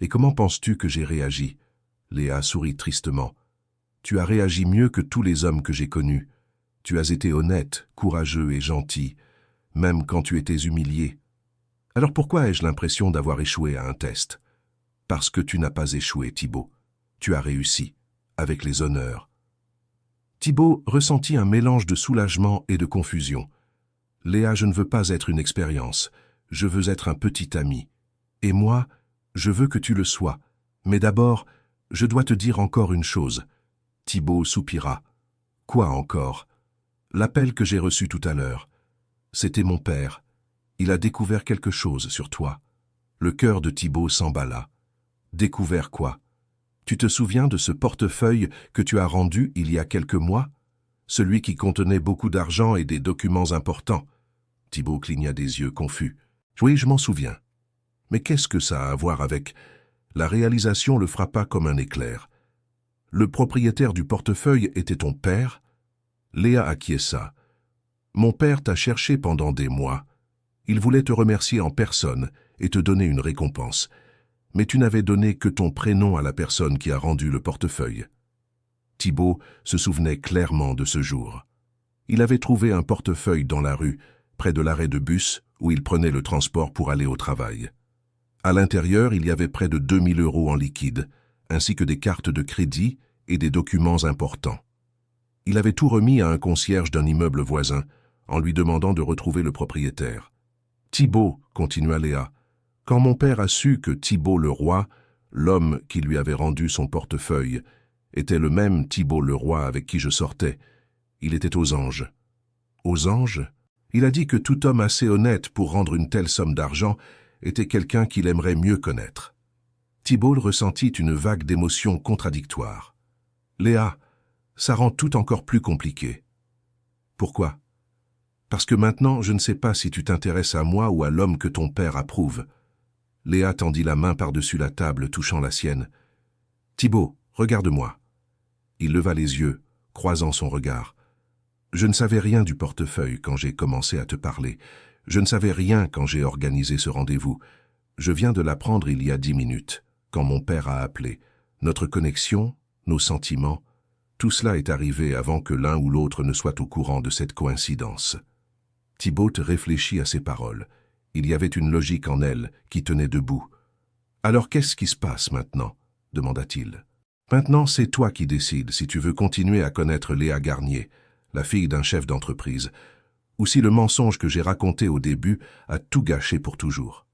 Et comment penses-tu que j'ai réagi? » Léa sourit tristement. « Tu as réagi mieux que tous les hommes que j'ai connus. Tu as été honnête, courageux et gentil, même quand tu étais humilié. Alors pourquoi ai-je l'impression d'avoir échoué à un test? Parce que tu n'as pas échoué, Thibaut. Tu as réussi, avec les honneurs. » Thibaut ressentit un mélange de soulagement et de confusion. « Léa, je ne veux pas être une expérience. Je veux être un petit ami. Et moi, je veux que tu le sois. Mais d'abord, je dois te dire encore une chose. » Thibaut soupira. « Quoi encore? » « L'appel que j'ai reçu tout à l'heure. C'était mon père. Il a découvert quelque chose sur toi. » Le cœur de Thibaut s'emballa. « Découvert quoi? Tu te souviens de ce portefeuille que tu as rendu il y a quelques mois? Celui qui contenait beaucoup d'argent et des documents importants. » Thibaut cligna des yeux confus. « Oui, je m'en souviens. Mais qu'est-ce que ça a à voir avec... » La réalisation le frappa comme un éclair. « Le propriétaire du portefeuille était ton père ?» Léa acquiesça. « Mon père t'a cherché pendant des mois. Il voulait te remercier en personne et te donner une récompense. mais tu n'avais donné que ton prénom à la personne qui a rendu le portefeuille. Thibault se souvenait clairement de ce jour. Il avait trouvé un portefeuille dans la rue, près de l'arrêt de bus où il prenait le transport pour aller au travail. À l'intérieur, il y avait près de 2000 € en liquide, ainsi que des cartes de crédit et des documents importants. Il avait tout remis à un concierge d'un immeuble voisin, en lui demandant de retrouver le propriétaire. « Thibault, continua Léa, quand mon père a su que Thibault Leroy, l'homme qui lui avait rendu son portefeuille, était le même Thibault Leroy avec qui je sortais, il était aux anges. Aux anges? Il a dit que tout homme assez honnête pour rendre une telle somme d'argent était quelqu'un qu'il aimerait mieux connaître. » Thibault ressentit une vague d'émotions contradictoires. « Léa, ça rend tout encore plus compliqué. » « Pourquoi? » « Parce que maintenant, je ne sais pas si tu t'intéresses à moi ou à l'homme que ton père approuve. » Léa tendit la main par-dessus la table, touchant la sienne. « Thibault, regarde-moi. » Il leva les yeux, croisant son regard. « Je ne savais rien du portefeuille quand j'ai commencé à te parler. Je ne savais rien quand j'ai organisé ce rendez-vous. Je viens de l'apprendre il y a 10 minutes, quand mon père a appelé. Notre connexion, nos sentiments, tout cela est arrivé avant que l'un ou l'autre ne soit au courant de cette coïncidence. » Thibault réfléchit à ces paroles. Il y avait une logique en elle qui tenait debout. « Alors qu'est-ce qui se passe maintenant ?» demanda-t-il. « Maintenant, c'est toi qui décides si tu veux continuer à connaître Léa Garnier, la fille d'un chef d'entreprise, ou si le mensonge que j'ai raconté au début a tout gâché pour toujours. »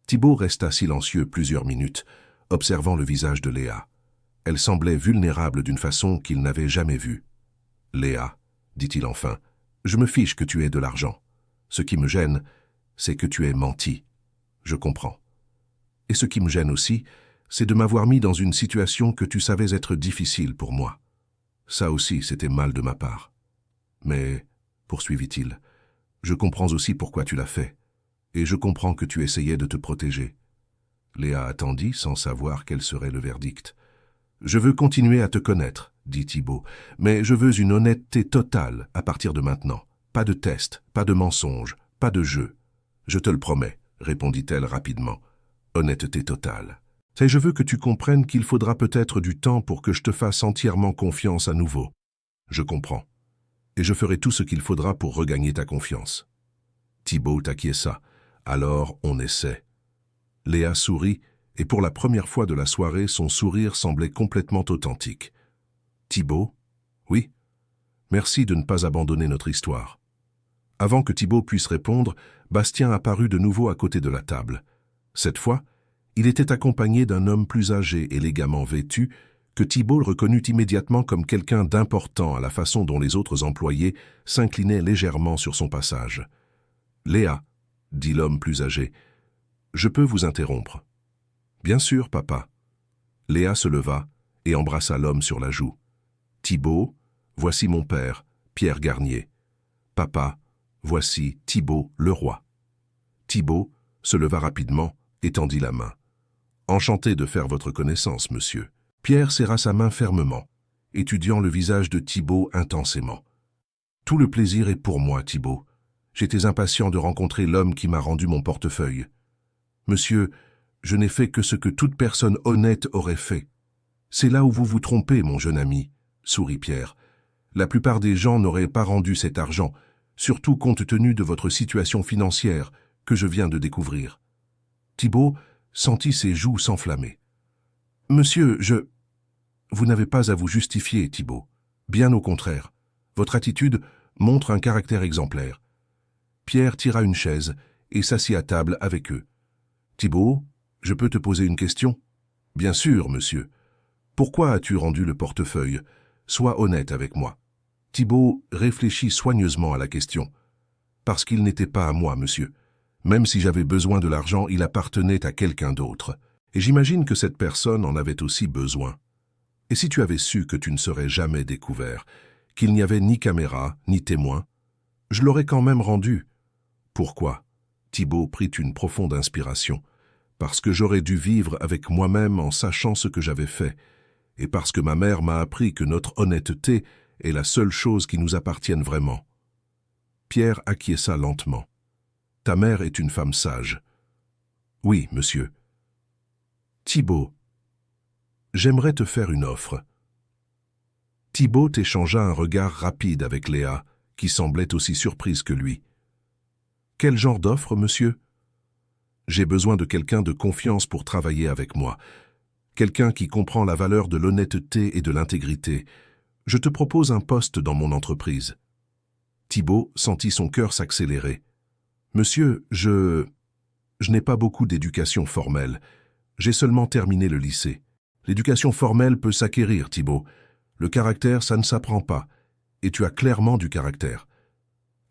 Thibault resta silencieux plusieurs minutes, observant le visage de Léa. Elle semblait vulnérable d'une façon qu'il n'avait jamais vue. « Léa, dit-il enfin, je me fiche que tu aies de l'argent. Ce qui me gêne, c'est que tu aies menti. Je comprends. Et ce qui me gêne aussi, c'est de m'avoir mis dans une situation que tu savais être difficile pour moi. Ça aussi, c'était mal de ma part. Mais, poursuivit-il, je comprends aussi pourquoi tu l'as fait, et je comprends que tu essayais de te protéger. » Léa attendit sans savoir quel serait le verdict. « Je veux continuer à te connaître, dit Thibault, mais je veux une honnêteté totale à partir de maintenant. Pas de test, pas de mensonge, pas de jeu. Je te le promets, répondit-elle rapidement. Honnêteté totale. Et je veux que tu comprennes qu'il faudra peut-être du temps pour que je te fasse entièrement confiance à nouveau. Je comprends. Et je ferai tout ce qu'il faudra pour regagner ta confiance. » Thibault acquiesça. Alors on essaie. Léa sourit, et pour la première fois de la soirée, son sourire semblait complètement authentique. « Thibault? Oui. Merci de ne pas abandonner notre histoire. » Avant que Thibault puisse répondre, Bastien apparut de nouveau à côté de la table. Cette fois, il était accompagné d'un homme plus âgé, élégamment vêtu, que Thibault reconnut immédiatement comme quelqu'un d'important à la façon dont les autres employés s'inclinaient légèrement sur son passage. « Léa, dit l'homme plus âgé, je peux vous interrompre. »« Bien sûr, papa. » Léa se leva et embrassa l'homme sur la joue. « Thibault, voici mon père, Pierre Garnier. Papa, voici Thibault Leroy. » Thibault se leva rapidement et tendit la main. « Enchanté de faire votre connaissance, monsieur. » Pierre serra sa main fermement, étudiant le visage de Thibault intensément. « Tout le plaisir est pour moi, Thibault. J'étais impatient de rencontrer l'homme qui m'a rendu mon portefeuille. Monsieur, je n'ai fait que ce que toute personne honnête aurait fait. C'est là où vous vous trompez, mon jeune ami, sourit Pierre. La plupart des gens n'auraient pas rendu cet argent, surtout compte tenu de votre situation financière que je viens de découvrir. » Thibault sentit ses joues s'enflammer. « Monsieur, Vous n'avez pas à vous justifier, Thibault. Bien au contraire. Votre attitude montre un caractère exemplaire. » Pierre tira une chaise et s'assit à table avec eux. « Thibault, je peux te poser une question ?»« Bien sûr, monsieur. Pourquoi as-tu rendu le portefeuille? Sois honnête avec moi. » Thibault réfléchit soigneusement à la question. « Parce qu'il n'était pas à moi, monsieur. Même si j'avais besoin de l'argent, il appartenait à quelqu'un d'autre. Et j'imagine que cette personne en avait aussi besoin. Et si tu avais su que tu ne serais jamais découvert, qu'il n'y avait ni caméra, ni témoin, je l'aurais quand même rendu. » Pourquoi? Thibault prit une profonde inspiration. « Parce que j'aurais dû vivre avec moi-même en sachant ce que j'avais fait, et parce que ma mère m'a appris que notre honnêteté est la seule chose qui nous appartienne vraiment. » Pierre acquiesça lentement. « Ta mère est une femme sage. »« Oui, monsieur. » Thibaut, j'aimerais te faire une offre. Thibaut échangea un regard rapide avec Léa, qui semblait aussi surprise que lui. Quel genre d'offre, monsieur? J'ai besoin de quelqu'un de confiance pour travailler avec moi. Quelqu'un qui comprend la valeur de l'honnêteté et de l'intégrité. Je te propose un poste dans mon entreprise. Thibaut sentit son cœur s'accélérer. Monsieur, je n'ai pas beaucoup d'éducation formelle. J'ai seulement terminé le lycée. L'éducation formelle peut s'acquérir, Thibaut. Le caractère, ça ne s'apprend pas. Et tu as clairement du caractère.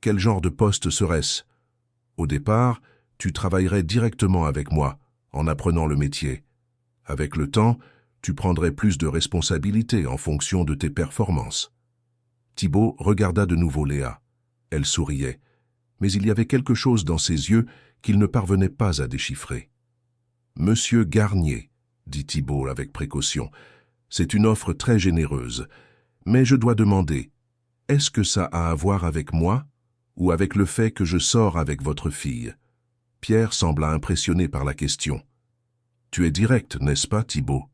Quel genre de poste serait-ce? Au départ, tu travaillerais directement avec moi, en apprenant le métier. Avec le temps, tu prendrais plus de responsabilités en fonction de tes performances. Thibaut regarda de nouveau Léa. Elle souriait, mais il y avait quelque chose dans ses yeux qu'il ne parvenait pas à déchiffrer. « Monsieur Garnier, » dit Thibaut avec précaution, « c'est une offre très généreuse, mais je dois demander, est-ce que ça a à voir avec moi ou avec le fait que je sors avec votre fille ?» Pierre sembla impressionné par la question. « Tu es direct, n'est-ce pas, Thibaut? »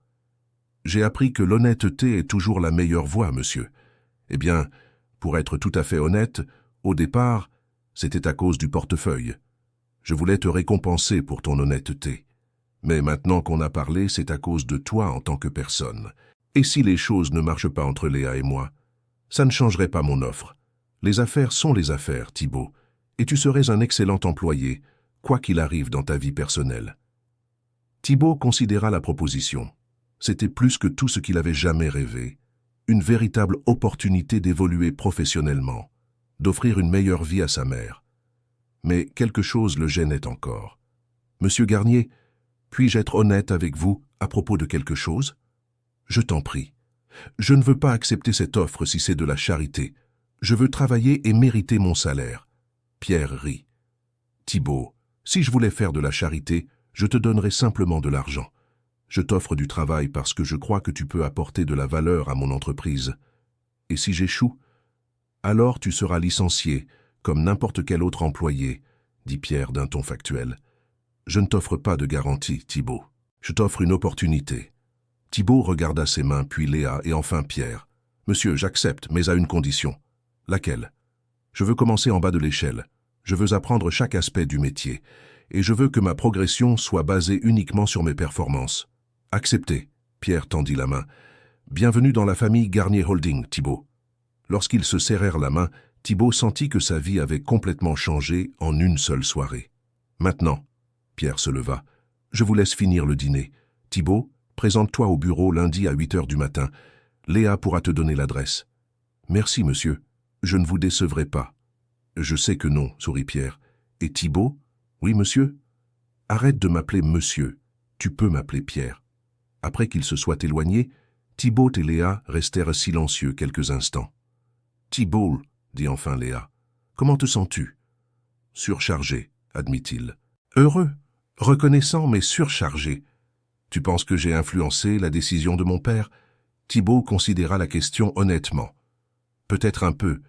« J'ai appris que l'honnêteté est toujours la meilleure voie, monsieur. Eh bien, pour être tout à fait honnête, au départ, c'était à cause du portefeuille. Je voulais te récompenser pour ton honnêteté. Mais maintenant qu'on a parlé, c'est à cause de toi en tant que personne. Et si les choses ne marchent pas entre Léa et moi, ça ne changerait pas mon offre. Les affaires sont les affaires, Thibaut, et tu serais un excellent employé, quoi qu'il arrive dans ta vie personnelle. » Thibaut considéra la proposition. C'était plus que tout ce qu'il avait jamais rêvé. Une véritable opportunité d'évoluer professionnellement, d'offrir une meilleure vie à sa mère. Mais quelque chose le gênait encore. « Monsieur Garnier, puis-je être honnête avec vous à propos de quelque chose? Je t'en prie. Je ne veux pas accepter cette offre si c'est de la charité. Je veux travailler et mériter mon salaire. » Pierre rit. « Thibaut, si je voulais faire de la charité, je te donnerais simplement de l'argent. Je t'offre du travail parce que je crois que tu peux apporter de la valeur à mon entreprise. Et si j'échoue, alors tu seras licencié, comme n'importe quel autre employé, dit Pierre d'un ton factuel. Je ne t'offre pas de garantie, Thibaut. Je t'offre une opportunité. Thibaut regarda ses mains, puis Léa et enfin Pierre. Monsieur, j'accepte, mais à une condition. Laquelle? Je veux commencer en bas de l'échelle. Je veux apprendre chaque aspect du métier. Et je veux que ma progression soit basée uniquement sur mes performances. Accepté. Pierre tendit la main. Bienvenue dans la famille Garnier Holding, Thibaut. Lorsqu'ils se serrèrent la main, Thibaut sentit que sa vie avait complètement changé en une seule soirée. Maintenant, Pierre se leva. Je vous laisse finir le dîner. Thibaut, présente-toi au bureau lundi à 8 heures du matin. Léa pourra te donner l'adresse. Merci, monsieur. Je ne vous décevrai pas. Je sais que non, sourit Pierre. Et Thibaut? Oui, monsieur? Arrête de m'appeler monsieur. Tu peux m'appeler Pierre. Après qu'il se soit éloigné, Thibaut et Léa restèrent silencieux quelques instants. « Thibaut, » dit enfin Léa, « comment te sens-tu ?»« Surchargé, » admit-il. « Heureux, reconnaissant mais surchargé. Tu penses que j'ai influencé la décision de mon père ?» Thibaut considéra la question honnêtement. « Peut-être un peu,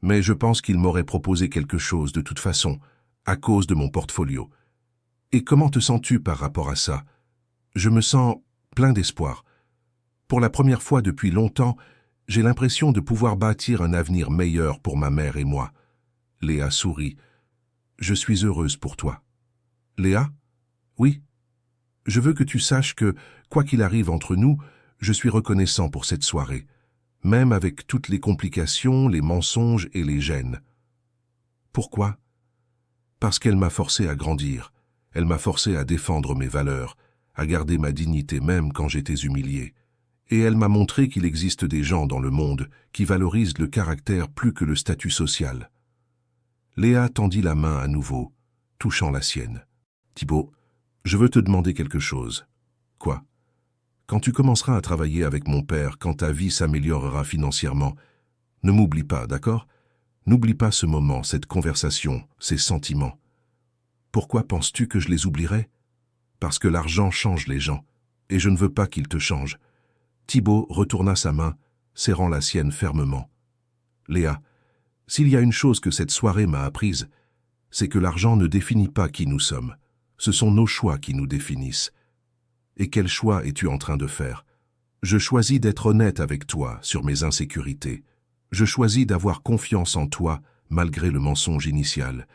mais je pense qu'il m'aurait proposé quelque chose de toute façon, à cause de mon portfolio. Et comment te sens-tu par rapport à ça ? Je me sens plein d'espoir. Pour la première fois depuis longtemps, j'ai l'impression de pouvoir bâtir un avenir meilleur pour ma mère et moi. » Léa sourit. « Je suis heureuse pour toi. »« Léa ? Oui. Je veux que tu saches que, quoi qu'il arrive entre nous, je suis reconnaissant pour cette soirée, même avec toutes les complications, les mensonges et les gênes. » Pourquoi ? Parce qu'elle m'a forcé à grandir. Elle m'a forcé à défendre mes valeurs, à garder ma dignité même quand j'étais humilié. Et elle m'a montré qu'il existe des gens dans le monde qui valorisent le caractère plus que le statut social. Léa tendit la main à nouveau, touchant la sienne. « Thibaut, je veux te demander quelque chose. »« Quoi ? » ?»« Quand tu commenceras à travailler avec mon père, quand ta vie s'améliorera financièrement, ne m'oublie pas, d'accord ? N'oublie pas ce moment, cette conversation, ces sentiments. Pourquoi penses-tu que je les oublierais ? Parce que l'argent change les gens, et je ne veux pas qu'il te change. » Thibaut retourna sa main, serrant la sienne fermement. « Léa, s'il y a une chose que cette soirée m'a apprise, c'est que l'argent ne définit pas qui nous sommes. Ce sont nos choix qui nous définissent. Et quel choix es-tu en train de faire? Je choisis d'être honnête avec toi sur mes insécurités. Je choisis d'avoir confiance en toi malgré le mensonge initial.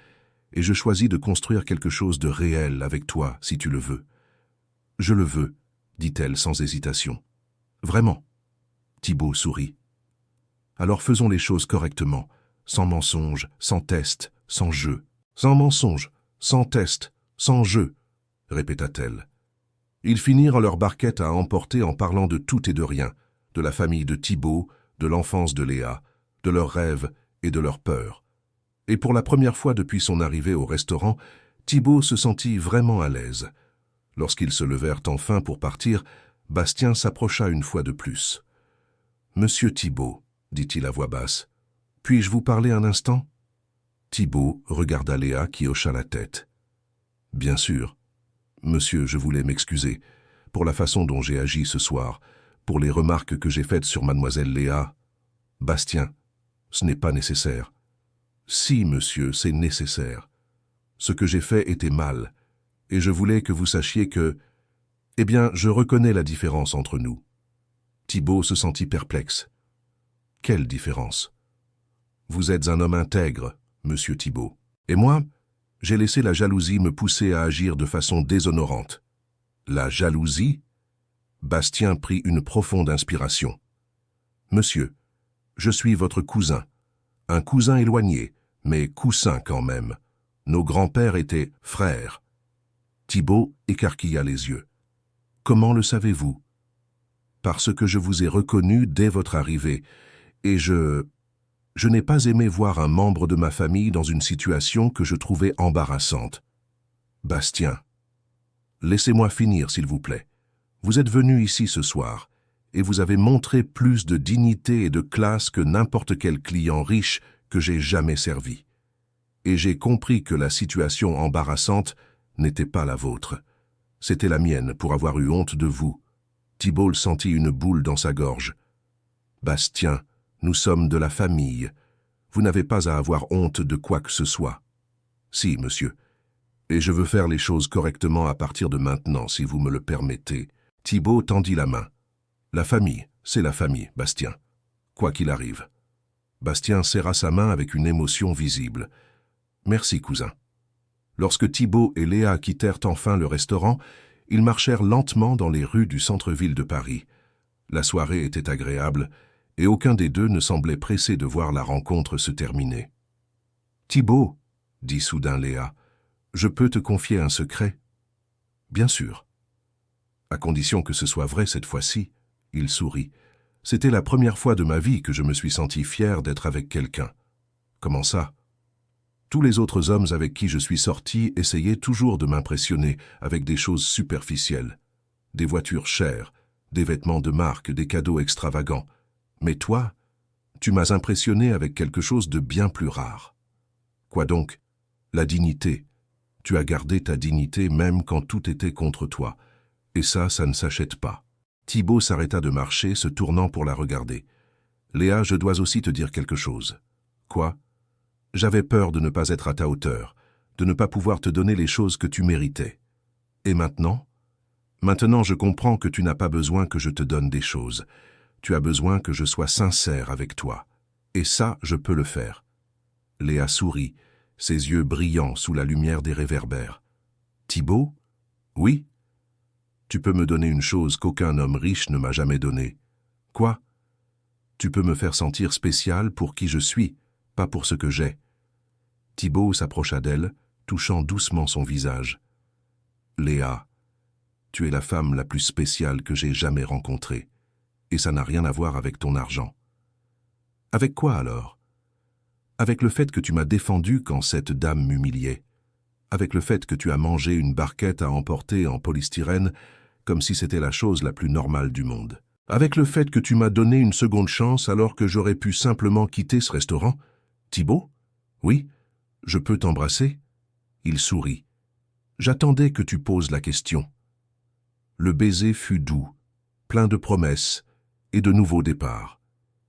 Et je choisis de construire quelque chose de réel avec toi si tu le veux. Je le veux, dit-elle sans hésitation. Vraiment. Thibaut sourit. Alors faisons les choses correctement, sans mensonge, sans test, sans jeu. Sans mensonge, sans test, sans jeu, répéta-t-elle. Ils finirent leur barquette à emporter en parlant de tout et de rien, de la famille de Thibaut, de l'enfance de Léa, de leurs rêves et de leurs peurs. Et pour la première fois depuis son arrivée au restaurant, Thibaut se sentit vraiment à l'aise. Lorsqu'ils se levèrent enfin pour partir, Bastien s'approcha une fois de plus. « Monsieur Thibaut, dit-il à voix basse, puis-je vous parler un instant ?» Thibaut regarda Léa qui hocha la tête. « Bien sûr. Monsieur, je voulais m'excuser pour la façon dont j'ai agi ce soir, pour les remarques que j'ai faites sur mademoiselle Léa. Bastien, ce n'est pas nécessaire. Si, monsieur, c'est nécessaire. Ce que j'ai fait était mal, et je voulais que vous sachiez que... Eh bien, je reconnais la différence entre nous. » Thibaut se sentit perplexe. « Quelle différence? Vous êtes un homme intègre, monsieur Thibaut. Et moi, j'ai laissé la jalousie me pousser à agir de façon déshonorante. » La jalousie? Bastien prit une profonde inspiration. « Monsieur, je suis votre cousin. Un cousin éloigné, mais coussin quand même. Nos grands-pères étaient frères. » Thibaut écarquilla les yeux. « Comment le savez-vous? » « Parce que je vous ai reconnu dès votre arrivée, et je n'ai pas aimé voir un membre de ma famille dans une situation que je trouvais embarrassante. » « Bastien, laissez-moi finir, s'il vous plaît. Vous êtes venu ici ce soir, et vous avez montré plus de dignité et de classe que n'importe quel client riche que j'ai jamais servi. Et j'ai compris que la situation embarrassante n'était pas la vôtre. C'était la mienne pour avoir eu honte de vous. » Thibaut sentit une boule dans sa gorge. « Bastien, nous sommes de la famille. Vous n'avez pas à avoir honte de quoi que ce soit. »« Si, monsieur. Et je veux faire les choses correctement à partir de maintenant, si vous me le permettez. » Thibaut tendit la main. « La famille, c'est la famille, Bastien. Quoi qu'il arrive. » Bastien serra sa main avec une émotion visible. « Merci, cousin. » Lorsque Thibaut et Léa quittèrent enfin le restaurant, ils marchèrent lentement dans les rues du centre-ville de Paris. La soirée était agréable, et aucun des deux ne semblait pressé de voir la rencontre se terminer. « Thibaut, » dit soudain Léa, « je peux te confier un secret ?»« Bien sûr. » « À condition que ce soit vrai cette fois-ci. » Il sourit. « C'était la première fois de ma vie que je me suis senti fier d'être avec quelqu'un. »« Comment ça ? » Tous les autres hommes avec qui je suis sorti essayaient toujours de m'impressionner avec des choses superficielles. Des voitures chères, des vêtements de marque, des cadeaux extravagants. Mais toi, tu m'as impressionné avec quelque chose de bien plus rare. Quoi donc? La dignité. Tu as gardé ta dignité même quand tout était contre toi. Et ça ne s'achète pas. Thibaut s'arrêta de marcher, se tournant pour la regarder. « Léa, je dois aussi te dire quelque chose. »« Quoi ? » ?»« J'avais peur de ne pas être à ta hauteur, de ne pas pouvoir te donner les choses que tu méritais. Et maintenant ? Maintenant, je comprends que tu n'as pas besoin que je te donne des choses. Tu as besoin que je sois sincère avec toi. Et ça, je peux le faire. » Léa sourit, ses yeux brillants sous la lumière des réverbères. « Thibaut ? Oui ? Tu peux me donner une chose qu'aucun homme riche ne m'a jamais donnée. Quoi ? Tu peux me faire sentir spécial pour qui je suis, pas pour ce que j'ai. » Thibaut s'approcha d'elle, touchant doucement son visage. « Léa, tu es la femme la plus spéciale que j'ai jamais rencontrée, et ça n'a rien à voir avec ton argent. » « Avec quoi alors ? » « Avec le fait que tu m'as défendu quand cette dame m'humiliait. Avec le fait que tu as mangé une barquette à emporter en polystyrène comme si c'était la chose la plus normale du monde. Avec le fait que tu m'as donné une seconde chance alors que j'aurais pu simplement quitter ce restaurant. Thibaut ? Oui ? Je peux t'embrasser ? Il sourit. J'attendais que tu poses la question. Le baiser fut doux, plein de promesses et de nouveaux départs.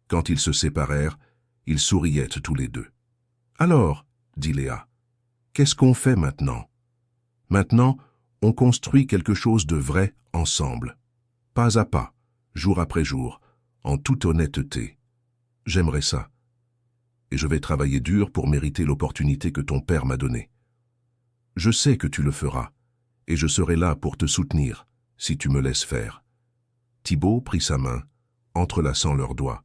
Quand ils se séparèrent, ils souriaient tous les deux. Alors, dit Léa, qu'est-ce qu'on fait maintenant ? Maintenant, on construit quelque chose de vrai ensemble, pas à pas, jour après jour, en toute honnêteté. J'aimerais ça. Et je vais travailler dur pour mériter l'opportunité que ton père m'a donnée. Je sais que tu le feras, et je serai là pour te soutenir, si tu me laisses faire. Thibaut prit sa main, entrelaçant leurs doigts.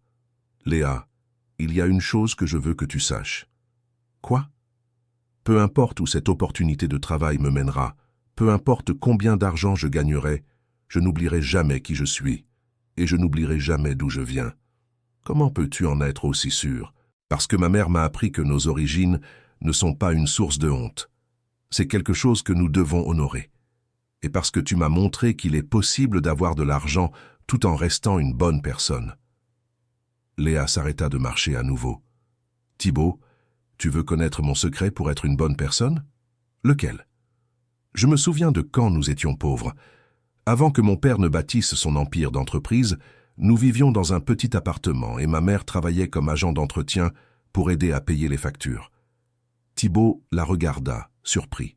Léa, il y a une chose que je veux que tu saches. Quoi? Peu importe où cette opportunité de travail me mènera, peu importe combien d'argent je gagnerai, je n'oublierai jamais qui je suis, et je n'oublierai jamais d'où je viens. Comment peux-tu en être aussi sûr? Parce que ma mère m'a appris que nos origines ne sont pas une source de honte. C'est quelque chose que nous devons honorer. Et parce que tu m'as montré qu'il est possible d'avoir de l'argent tout en restant une bonne personne. Léa s'arrêta de marcher à nouveau. Thibaut, tu veux connaître mon secret pour être une bonne personne? Lequel? Je me souviens de quand nous étions pauvres. Avant que mon père ne bâtisse son empire d'entreprise, nous vivions dans un petit appartement et ma mère travaillait comme agent d'entretien pour aider à payer les factures. Thibaut la regarda, surpris.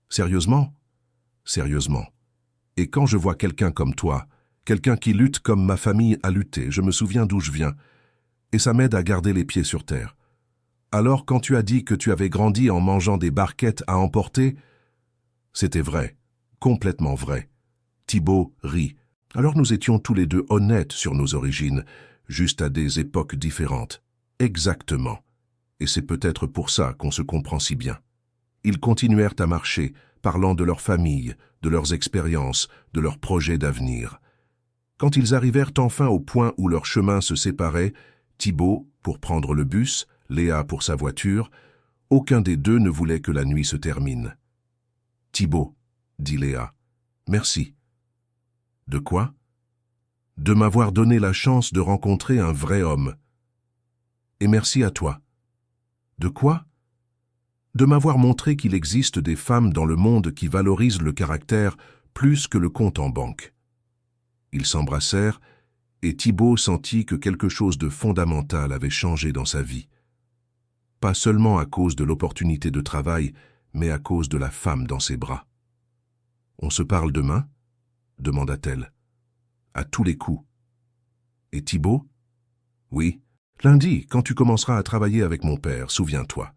Sérieusement? Sérieusement. Et quand je vois quelqu'un comme toi, quelqu'un qui lutte comme ma famille a lutté, je me souviens d'où je viens, et ça m'aide à garder les pieds sur terre. Alors quand tu as dit que tu avais grandi en mangeant des barquettes à emporter, c'était vrai, complètement vrai. Thibaut rit. Alors nous étions tous les deux honnêtes sur nos origines, juste à des époques différentes. Exactement. Et c'est peut-être pour ça qu'on se comprend si bien. Ils continuèrent à marcher, parlant de leur famille, de leurs expériences, de leurs projets d'avenir. Quand ils arrivèrent enfin au point où leurs chemins se séparaient, Thibaut pour prendre le bus, Léa pour sa voiture, aucun des deux ne voulait que la nuit se termine. « Thibaut, » dit Léa, « merci. » « De quoi? » ?»« De m'avoir donné la chance de rencontrer un vrai homme. »« Et merci à toi. »« De quoi? » ?»« De m'avoir montré qu'il existe des femmes dans le monde qui valorisent le caractère plus que le compte en banque. » Ils s'embrassèrent et Thibaut sentit que quelque chose de fondamental avait changé dans sa vie. Pas seulement à cause de l'opportunité de travail, mais à cause de la femme dans ses bras. « On se parle demain ?» demanda-t-elle. « À tous les coups. »« Et Thibaut ?»« Oui. Lundi, quand tu commenceras à travailler avec mon père, souviens-toi.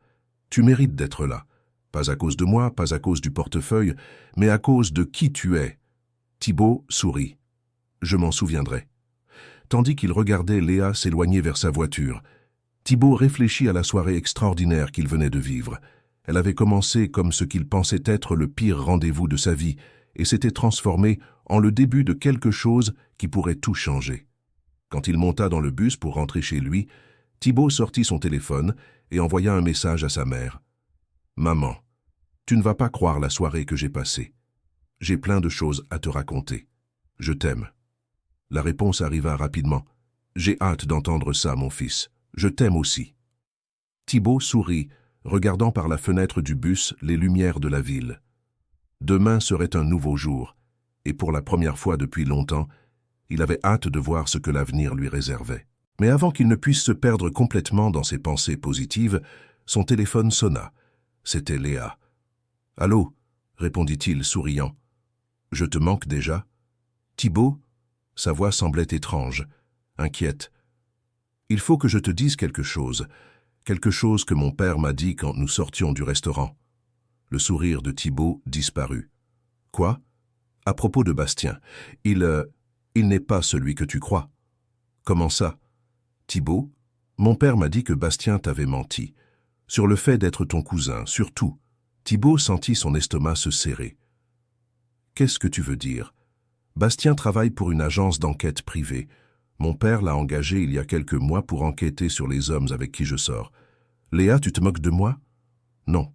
Tu mérites d'être là. Pas à cause de moi, pas à cause du portefeuille, mais à cause de qui tu es. » Thibaut sourit. « Je m'en souviendrai. » Tandis qu'il regardait Léa s'éloigner vers sa voiture, Thibaut réfléchit à la soirée extraordinaire qu'il venait de vivre. Elle avait commencé comme ce qu'il pensait être le pire rendez-vous de sa vie et s'était transformée en le début de quelque chose qui pourrait tout changer. Quand il monta dans le bus pour rentrer chez lui, Thibaut sortit son téléphone et envoya un message à sa mère. « Maman, tu ne vas pas croire la soirée que j'ai passée. J'ai plein de choses à te raconter. Je t'aime. » La réponse arriva rapidement. « J'ai hâte d'entendre ça, mon fils. Je t'aime aussi. » Thibaut sourit, regardant par la fenêtre du bus les lumières de la ville. Demain serait un nouveau jour, et pour la première fois depuis longtemps, il avait hâte de voir ce que l'avenir lui réservait. Mais avant qu'il ne puisse se perdre complètement dans ses pensées positives, son téléphone sonna. C'était Léa. « Allô ?» répondit-il, souriant. « Je te manque déjà ?»« Thibaut ?» Sa voix semblait étrange, inquiète. « Il faut que je te dise quelque chose que mon père m'a dit quand nous sortions du restaurant. » Le sourire de Thibaut disparut. « Quoi? À propos de Bastien. Il n'est pas celui que tu crois. »« Comment ça? » ?»« Thibaut, mon père m'a dit que Bastien t'avait menti. Sur le fait d'être ton cousin, surtout. » Thibaut sentit son estomac se serrer. « Qu'est-ce que tu veux dire? Bastien travaille pour une agence d'enquête privée. Mon père l'a engagé il y a quelques mois pour enquêter sur les hommes avec qui je sors. Léa, tu te moques de moi? Non.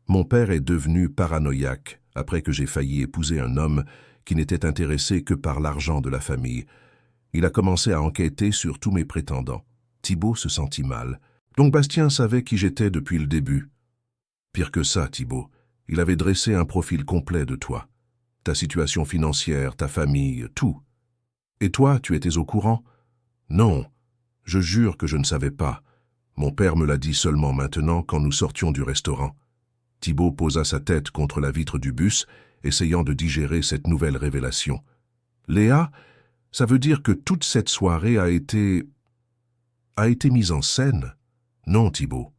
Mon père est devenu paranoïaque après que j'ai failli épouser un homme qui n'était intéressé que par l'argent de la famille. Il a commencé à enquêter sur tous mes prétendants. » Thibaut se sentit mal. « Donc Bastien savait qui j'étais depuis le début. » Pire que ça, Thibaut, il avait dressé un profil complet de toi. Ta situation financière, ta famille, tout. Et toi, tu étais au courant? Non, je jure que je ne savais pas. Mon père me l'a dit seulement maintenant quand nous sortions du restaurant. Thibaut posa sa tête contre la vitre du bus essayant de digérer cette nouvelle révélation. Léa, ça veut dire que toute cette soirée a été mise en scène? Non, Thibaut.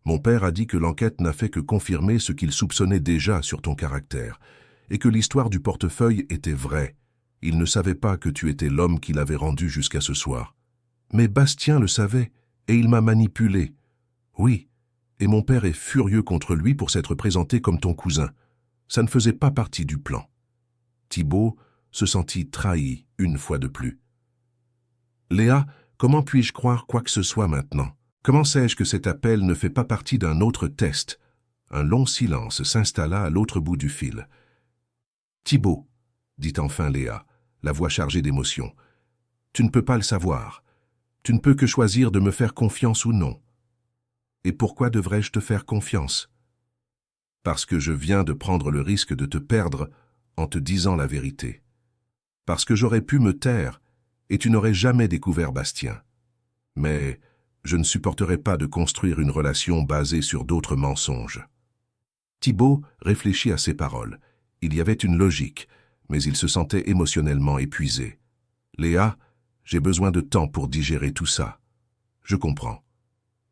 Mon père a dit que l'enquête n'a fait que confirmer ce qu'il soupçonnait déjà sur ton caractère, et que l'histoire du portefeuille était vraie. Il ne savait pas que tu étais l'homme qui l'avait rendu jusqu'à ce soir. Mais Bastien le savait, et il m'a manipulé. Oui, et mon père est furieux contre lui pour s'être présenté comme ton cousin. Ça ne faisait pas partie du plan. Thibaut se sentit trahi une fois de plus. Léa, comment puis-je croire quoi que ce soit maintenant? Comment sais-je que cet appel ne fait pas partie d'un autre test? Un long silence s'installa à l'autre bout du fil. Thibaut, dit enfin Léa, la voix chargée d'émotion, tu ne peux pas le savoir. Tu ne peux que choisir de me faire confiance ou non. Et pourquoi devrais-je te faire confiance? Parce que je viens de prendre le risque de te perdre en te disant la vérité. Parce que j'aurais pu me taire et tu n'aurais jamais découvert Bastien. Mais je ne supporterais pas de construire une relation basée sur d'autres mensonges. Thibaut réfléchit à ces paroles. Il y avait une logique, mais il se sentait émotionnellement épuisé. Léa, j'ai besoin de temps pour digérer tout ça. Je comprends.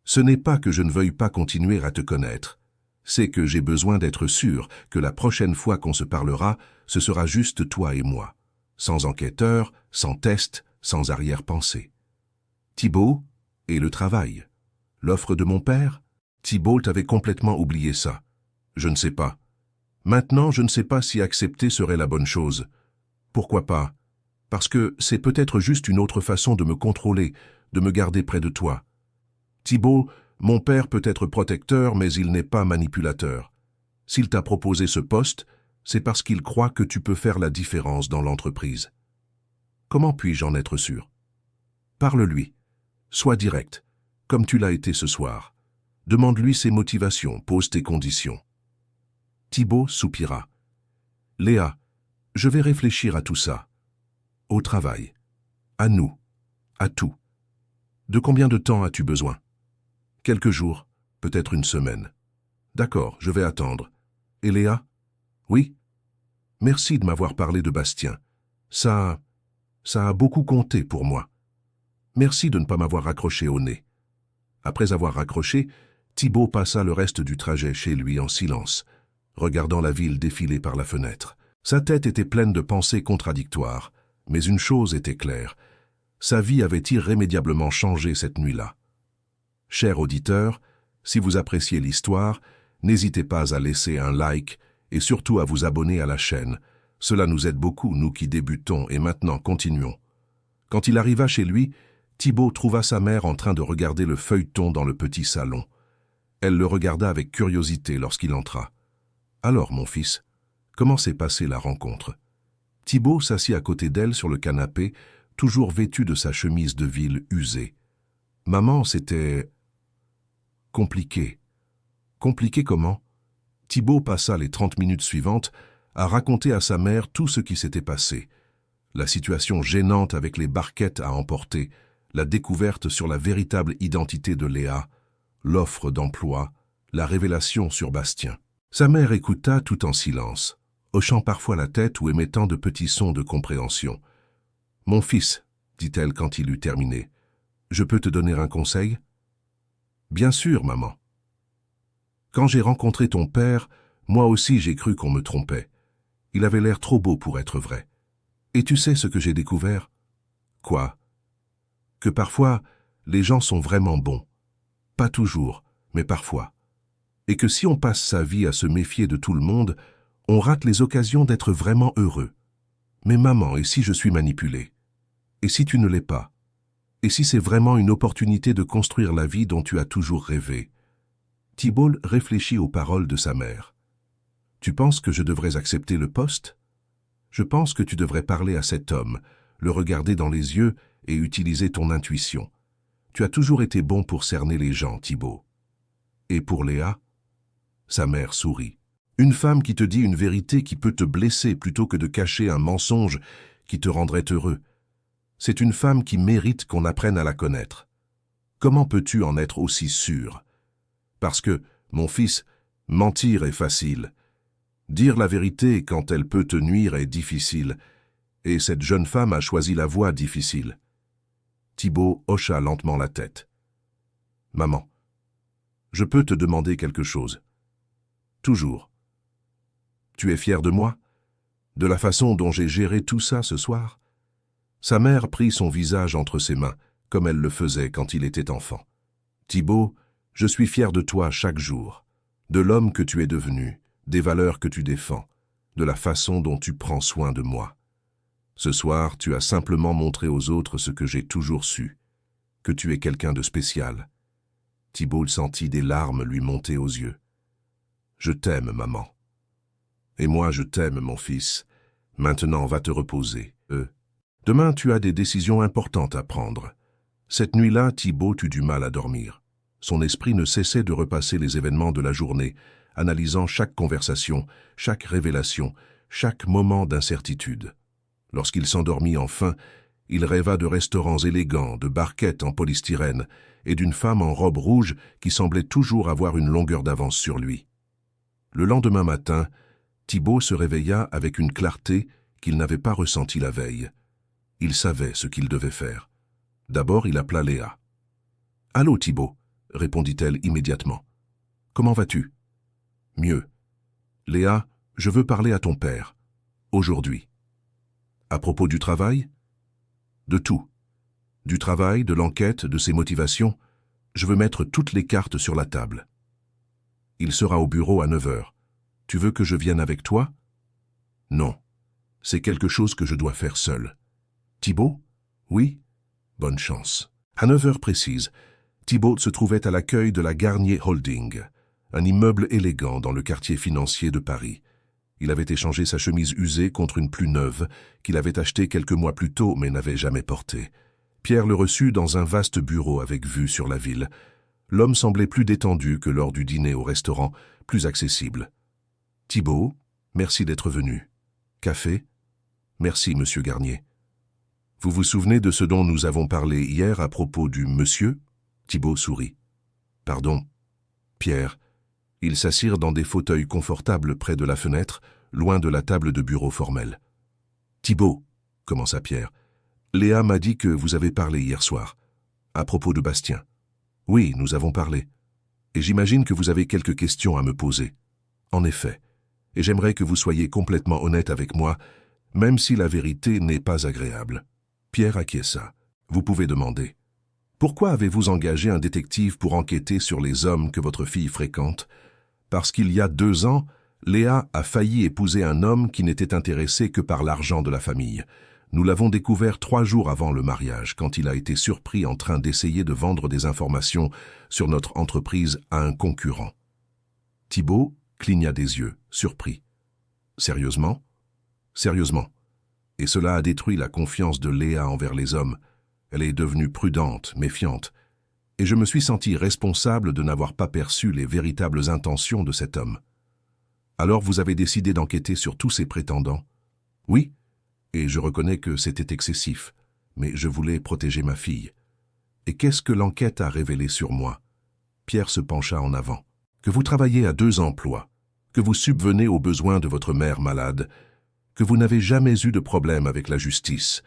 Ce n'est pas que je ne veuille pas continuer à te connaître. C'est que j'ai besoin d'être sûr que la prochaine fois qu'on se parlera, ce sera juste toi et moi. Sans enquêteur, sans test, sans arrière-pensée. Thibaut, et le travail. L'offre de mon père? Thibaut avait complètement oublié ça. Je ne sais pas. Maintenant, je ne sais pas si accepter serait la bonne chose. Pourquoi pas? Parce que c'est peut-être juste une autre façon de me contrôler, de me garder près de toi. Thibaut, mon père peut être protecteur, mais il n'est pas manipulateur. S'il t'a proposé ce poste, c'est parce qu'il croit que tu peux faire la différence dans l'entreprise. Comment puis-je en être sûr? Parle-lui. Sois direct, comme tu l'as été ce soir. Demande-lui ses motivations, pose tes conditions. Thibaut soupira. Léa, je vais réfléchir à tout ça. Au travail. À nous. À tout. De combien de temps as-tu besoin? Quelques jours, peut-être une semaine. D'accord, je vais attendre. Et Léa? Oui? Merci de m'avoir parlé de Bastien. Ça a beaucoup compté pour moi. Merci de ne pas m'avoir raccroché au nez. Après avoir raccroché, Thibaut passa le reste du trajet chez lui en silence, regardant la ville défiler par la fenêtre. Sa tête était pleine de pensées contradictoires, mais une chose était claire. Sa vie avait irrémédiablement changé cette nuit-là. Chers auditeurs, si vous appréciez l'histoire, n'hésitez pas à laisser un like et surtout à vous abonner à la chaîne. Cela nous aide beaucoup, nous qui débutons, et maintenant continuons. Quand il arriva chez lui, Thibaut trouva sa mère en train de regarder le feuilleton dans le petit salon. Elle le regarda avec curiosité lorsqu'il entra. « Alors, mon fils, comment s'est passée la rencontre ?» Thibaut s'assit à côté d'elle sur le canapé, toujours vêtu de sa chemise de ville usée. « Maman, c'était... compliqué. » « Compliqué comment ?» Thibaut passa les 30 minutes suivantes à raconter à sa mère tout ce qui s'était passé. La situation gênante avec les barquettes à emporter, la découverte sur la véritable identité de Léa, l'offre d'emploi, la révélation sur Bastien. Sa mère écouta tout en silence, hochant parfois la tête ou émettant de petits sons de compréhension. « Mon fils, dit-elle quand il eut terminé, je peux te donner un conseil? »« Bien sûr, maman. » Quand j'ai rencontré ton père, moi aussi j'ai cru qu'on me trompait. Il avait l'air trop beau pour être vrai. Et tu sais ce que j'ai découvert? Quoi? Que parfois, les gens sont vraiment bons. Pas toujours, mais parfois. Et que si on passe sa vie à se méfier de tout le monde, on rate les occasions d'être vraiment heureux. Mais maman, et si je suis manipulé? Et si tu ne l'es pas? Et si c'est vraiment une opportunité de construire la vie dont tu as toujours rêvé? Thibaut réfléchit aux paroles de sa mère. Tu penses que je devrais accepter le poste? Je pense que tu devrais parler à cet homme, le regarder dans les yeux et utiliser ton intuition. Tu as toujours été bon pour cerner les gens, Thibaut. Et pour Léa? Sa mère sourit. Une femme qui te dit une vérité qui peut te blesser plutôt que de cacher un mensonge qui te rendrait heureux. C'est une femme qui mérite qu'on apprenne à la connaître. Comment peux-tu en être aussi sûr? Parce que, mon fils, mentir est facile. Dire la vérité quand elle peut te nuire est difficile, et cette jeune femme a choisi la voie difficile. Thibault hocha lentement la tête. Maman, je peux te demander quelque chose. Toujours. Tu es fière de moi? De la façon dont j'ai géré tout ça ce soir? Sa mère prit son visage entre ses mains, comme elle le faisait quand il était enfant. Thibault, je suis fier de toi chaque jour, de l'homme que tu es devenu, des valeurs que tu défends, de la façon dont tu prends soin de moi. Ce soir, tu as simplement montré aux autres ce que j'ai toujours su, que tu es quelqu'un de spécial. Thibault sentit des larmes lui monter aux yeux. Je t'aime, maman. Et moi, je t'aime, mon fils. Maintenant, va te reposer. Demain, tu as des décisions importantes à prendre. Cette nuit-là, Thibault eut du mal à dormir. Son esprit ne cessait de repasser les événements de la journée, analysant chaque conversation, chaque révélation, chaque moment d'incertitude. Lorsqu'il s'endormit enfin, il rêva de restaurants élégants, de barquettes en polystyrène et d'une femme en robe rouge qui semblait toujours avoir une longueur d'avance sur lui. Le lendemain matin, Thibault se réveilla avec une clarté qu'il n'avait pas ressentie la veille. Il savait ce qu'il devait faire. D'abord, il appela Léa. « Allô, Thibault » répondit-elle immédiatement. « Comment vas-tu ?»« Mieux. Léa, je veux parler à ton père. Aujourd'hui. » « À propos du travail ?»« De tout. Du travail, de l'enquête, de ses motivations. Je veux mettre toutes les cartes sur la table. Il sera au bureau à 9 heures. Tu veux que je vienne avec toi ? Non. C'est quelque chose que je dois faire seul. Thibault ? Oui ? Bonne chance. À 9 heures précises, Thibault se trouvait à l'accueil de la Garnier Holding, un immeuble élégant dans le quartier financier de Paris. Il avait échangé sa chemise usée contre une plus neuve qu'il avait achetée quelques mois plus tôt mais n'avait jamais portée. Pierre le reçut dans un vaste bureau avec vue sur la ville. L'homme semblait plus détendu que lors du dîner au restaurant, plus accessible. « Thibault, merci d'être venu. Café ? Merci, monsieur Garnier. Vous vous souvenez de ce dont nous avons parlé hier à propos du monsieur ?» Thibault sourit. « Pardon. Pierre. » Ils s'assirent dans des fauteuils confortables près de la fenêtre, loin de la table de bureau formelle. « Thibault, » commença Pierre, « Léa m'a dit que vous avez parlé hier soir. À propos de Bastien. Oui, nous avons parlé. Et j'imagine que vous avez quelques questions à me poser. En effet. Et j'aimerais que vous soyez complètement honnête avec moi, même si la vérité n'est pas agréable. » Pierre acquiesça. « Vous pouvez demander. Pourquoi avez-vous engagé un détective pour enquêter sur les hommes que votre fille fréquente ? Parce qu'il y a 2 ans, Léa a failli épouser un homme qui n'était intéressé que par l'argent de la famille. Nous l'avons découvert 3 jours avant le mariage, quand il a été surpris en train d'essayer de vendre des informations sur notre entreprise à un concurrent. » Thibault cligna des yeux, surpris. « Sérieusement ? » ?»« Sérieusement. Et cela a détruit la confiance de Léa envers les hommes. Elle est devenue prudente, méfiante. Et je me suis senti responsable de n'avoir pas perçu les véritables intentions de cet homme. Alors vous avez décidé d'enquêter sur tous ces prétendants ? Oui, et je reconnais que c'était excessif, mais je voulais protéger ma fille. Et qu'est-ce que l'enquête a révélé sur moi ? Pierre se pencha en avant. Que vous travaillez à 2 emplois, que vous subvenez aux besoins de votre mère malade, que vous n'avez jamais eu de problème avec la justice,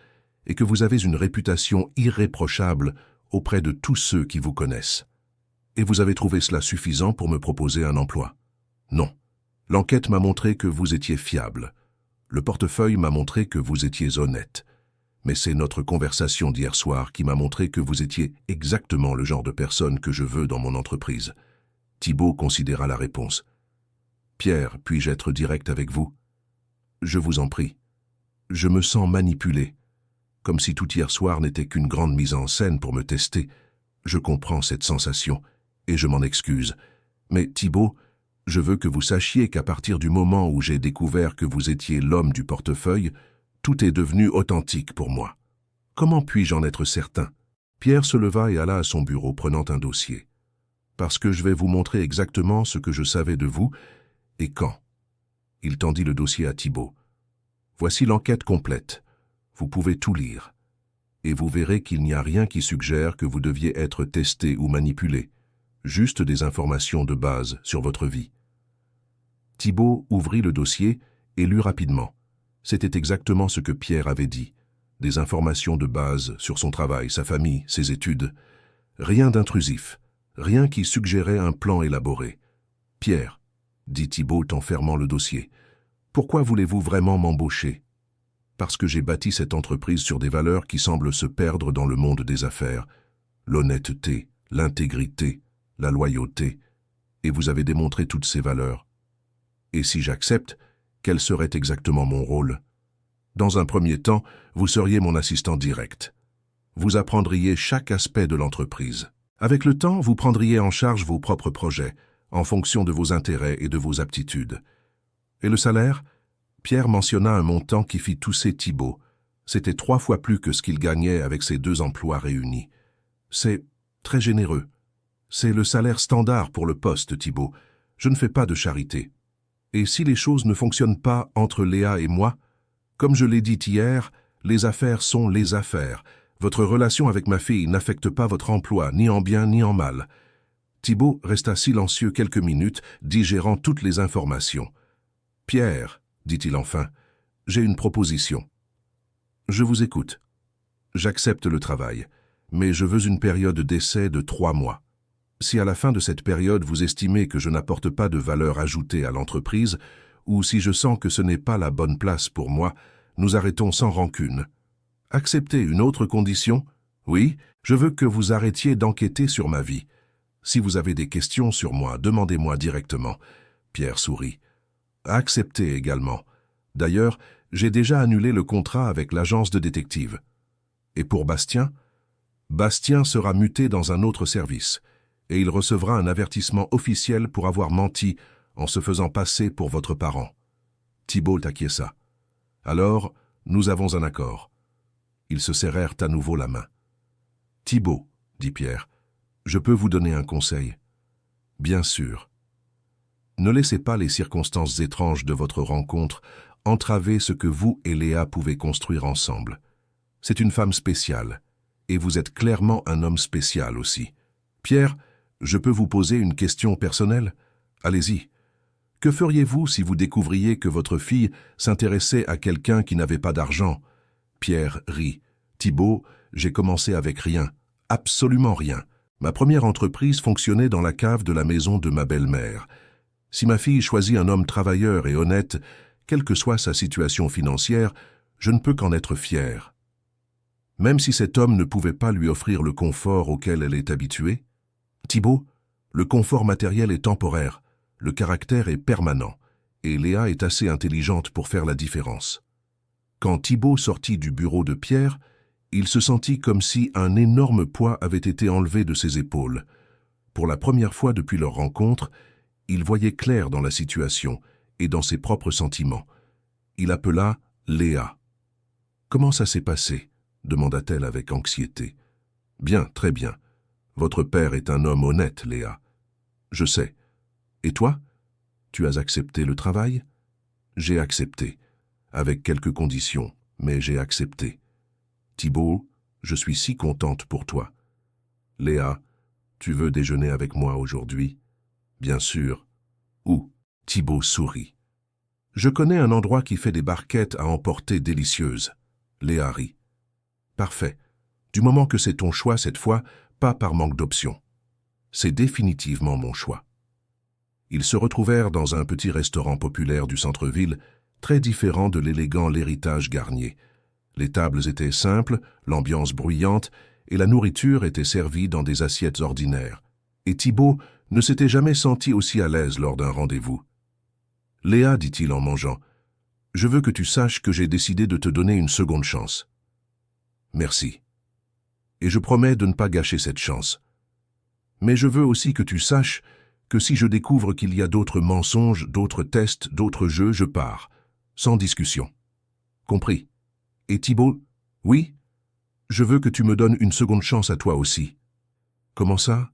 et que vous avez une réputation irréprochable auprès de tous ceux qui vous connaissent. Et vous avez trouvé cela suffisant pour me proposer un emploi ? Non. L'enquête m'a montré que vous étiez fiable. Le portefeuille m'a montré que vous étiez honnête. Mais c'est notre conversation d'hier soir qui m'a montré que vous étiez exactement le genre de personne que je veux dans mon entreprise. » Thibault considéra la réponse. « Pierre, puis-je être direct avec vous ? » ?»« Je vous en prie. Je me sens manipulé. Comme si tout hier soir n'était qu'une grande mise en scène pour me tester. Je comprends cette sensation, et je m'en excuse. Mais Thibault, je veux que vous sachiez qu'à partir du moment où j'ai découvert que vous étiez l'homme du portefeuille, tout est devenu authentique pour moi. Comment puis-je en être certain ? » Pierre se leva et alla à son bureau prenant un dossier. « Parce que je vais vous montrer exactement ce que je savais de vous et quand. » Il tendit le dossier à Thibault. « Voici l'enquête complète. Vous pouvez tout lire. Et vous verrez qu'il n'y a rien qui suggère que vous deviez être testé ou manipulé. Juste des informations de base sur votre vie. » Thibault ouvrit le dossier et lut rapidement. C'était exactement ce que Pierre avait dit. Des informations de base sur son travail, sa famille, ses études. Rien d'intrusif, rien qui suggérait un plan élaboré. « Pierre, » dit Thibault en fermant le dossier, « pourquoi voulez-vous vraiment m'embaucher ? » « Parce que j'ai bâti cette entreprise sur des valeurs qui semblent se perdre dans le monde des affaires. L'honnêteté, l'intégrité, la loyauté. Et vous avez démontré toutes ces valeurs. Et si j'accepte, quel serait exactement mon rôle ? Dans un premier temps, vous seriez mon assistant direct. Vous apprendriez chaque aspect de l'entreprise. Avec le temps, vous prendriez en charge vos propres projets, en fonction de vos intérêts et de vos aptitudes. Et le salaire ? Pierre mentionna un montant qui fit tousser Thibault. C'était 3 fois plus que ce qu'il gagnait avec ses 2 emplois réunis. C'est très généreux. C'est le salaire standard pour le poste, Thibault. Je ne fais pas de charité. Et si les choses ne fonctionnent pas entre Léa et moi, comme je l'ai dit hier, les affaires sont les affaires. Votre relation avec ma fille n'affecte pas votre emploi, ni en bien ni en mal. Thibault resta silencieux quelques minutes, digérant toutes les informations. « Pierre, » dit-il enfin, « j'ai une proposition. » « Je vous écoute. J'accepte le travail, mais je veux une période d'essai de 3 mois. Si à la fin de cette période vous estimez que je n'apporte pas de valeur ajoutée à l'entreprise, ou si je sens que ce n'est pas la bonne place pour moi, nous arrêtons sans rancune. Acceptez une autre condition ? Oui, je veux que vous arrêtiez d'enquêter sur ma vie. Si vous avez des questions sur moi, demandez-moi directement. » Pierre sourit. « Acceptez également. D'ailleurs, j'ai déjà annulé le contrat avec l'agence de détective. Et pour Bastien ? Bastien sera muté dans un autre service, et il recevra un avertissement officiel pour avoir menti en se faisant passer pour votre parent. » Thibault acquiesça. « Alors, nous avons un accord. » Ils se serrèrent à nouveau la main. « Thibault, » dit Pierre, « je peux vous donner un conseil. » « Bien sûr. Ne laissez pas les circonstances étranges de votre rencontre entraver ce que vous et Léa pouvez construire ensemble. C'est une femme spéciale, et vous êtes clairement un homme spécial aussi. Pierre, je peux vous poser une question personnelle ? Allez-y. Que feriez-vous si vous découvriez que votre fille s'intéressait à quelqu'un qui n'avait pas d'argent ? Pierre rit. Thibault, j'ai commencé avec rien, absolument rien. Ma première entreprise fonctionnait dans la cave de la maison de ma belle-mère. Si ma fille choisit un homme travailleur et honnête, quelle que soit sa situation financière, je ne peux qu'en être fier. Même si cet homme ne pouvait pas lui offrir le confort auquel elle est habituée. Thibault, le confort matériel est temporaire, le caractère est permanent, et Léa est assez intelligente pour faire la différence. Quand Thibault sortit du bureau de Pierre, il se sentit comme si un énorme poids avait été enlevé de ses épaules. Pour la première fois depuis leur rencontre, il voyait clair dans la situation et dans ses propres sentiments. Il appela Léa. « Comment ça s'est passé ?» demanda-t-elle avec anxiété. « Bien, très bien. Votre père est un homme honnête, Léa. Je sais. Et toi ? Tu as accepté le travail ? J'ai accepté. Avec quelques conditions, mais j'ai accepté. Thibault, je suis si contente pour toi. Léa, tu veux déjeuner avec moi aujourd'hui ? Bien sûr. Où ? Thibault sourit. Je connais un endroit qui fait des barquettes à emporter délicieuses. Léa rit. Parfait. Du moment que c'est ton choix cette fois, pas par manque d'options. C'est définitivement mon choix. Ils se retrouvèrent dans un petit restaurant populaire du centre-ville, très différent de l'élégant L'Héritage Garnier. Les tables étaient simples, l'ambiance bruyante, et la nourriture était servie dans des assiettes ordinaires. Et Thibault ne s'était jamais senti aussi à l'aise lors d'un rendez-vous. « Léa, dit-il en mangeant, je veux que tu saches que j'ai décidé de te donner une seconde chance. » « Merci. Et je promets de ne pas gâcher cette chance. Mais je veux aussi que tu saches que si je découvre qu'il y a d'autres mensonges, d'autres tests, d'autres jeux, je pars. Sans discussion. Compris. Et Thibault, oui, je veux que tu me donnes une seconde chance à toi aussi. Comment ça ?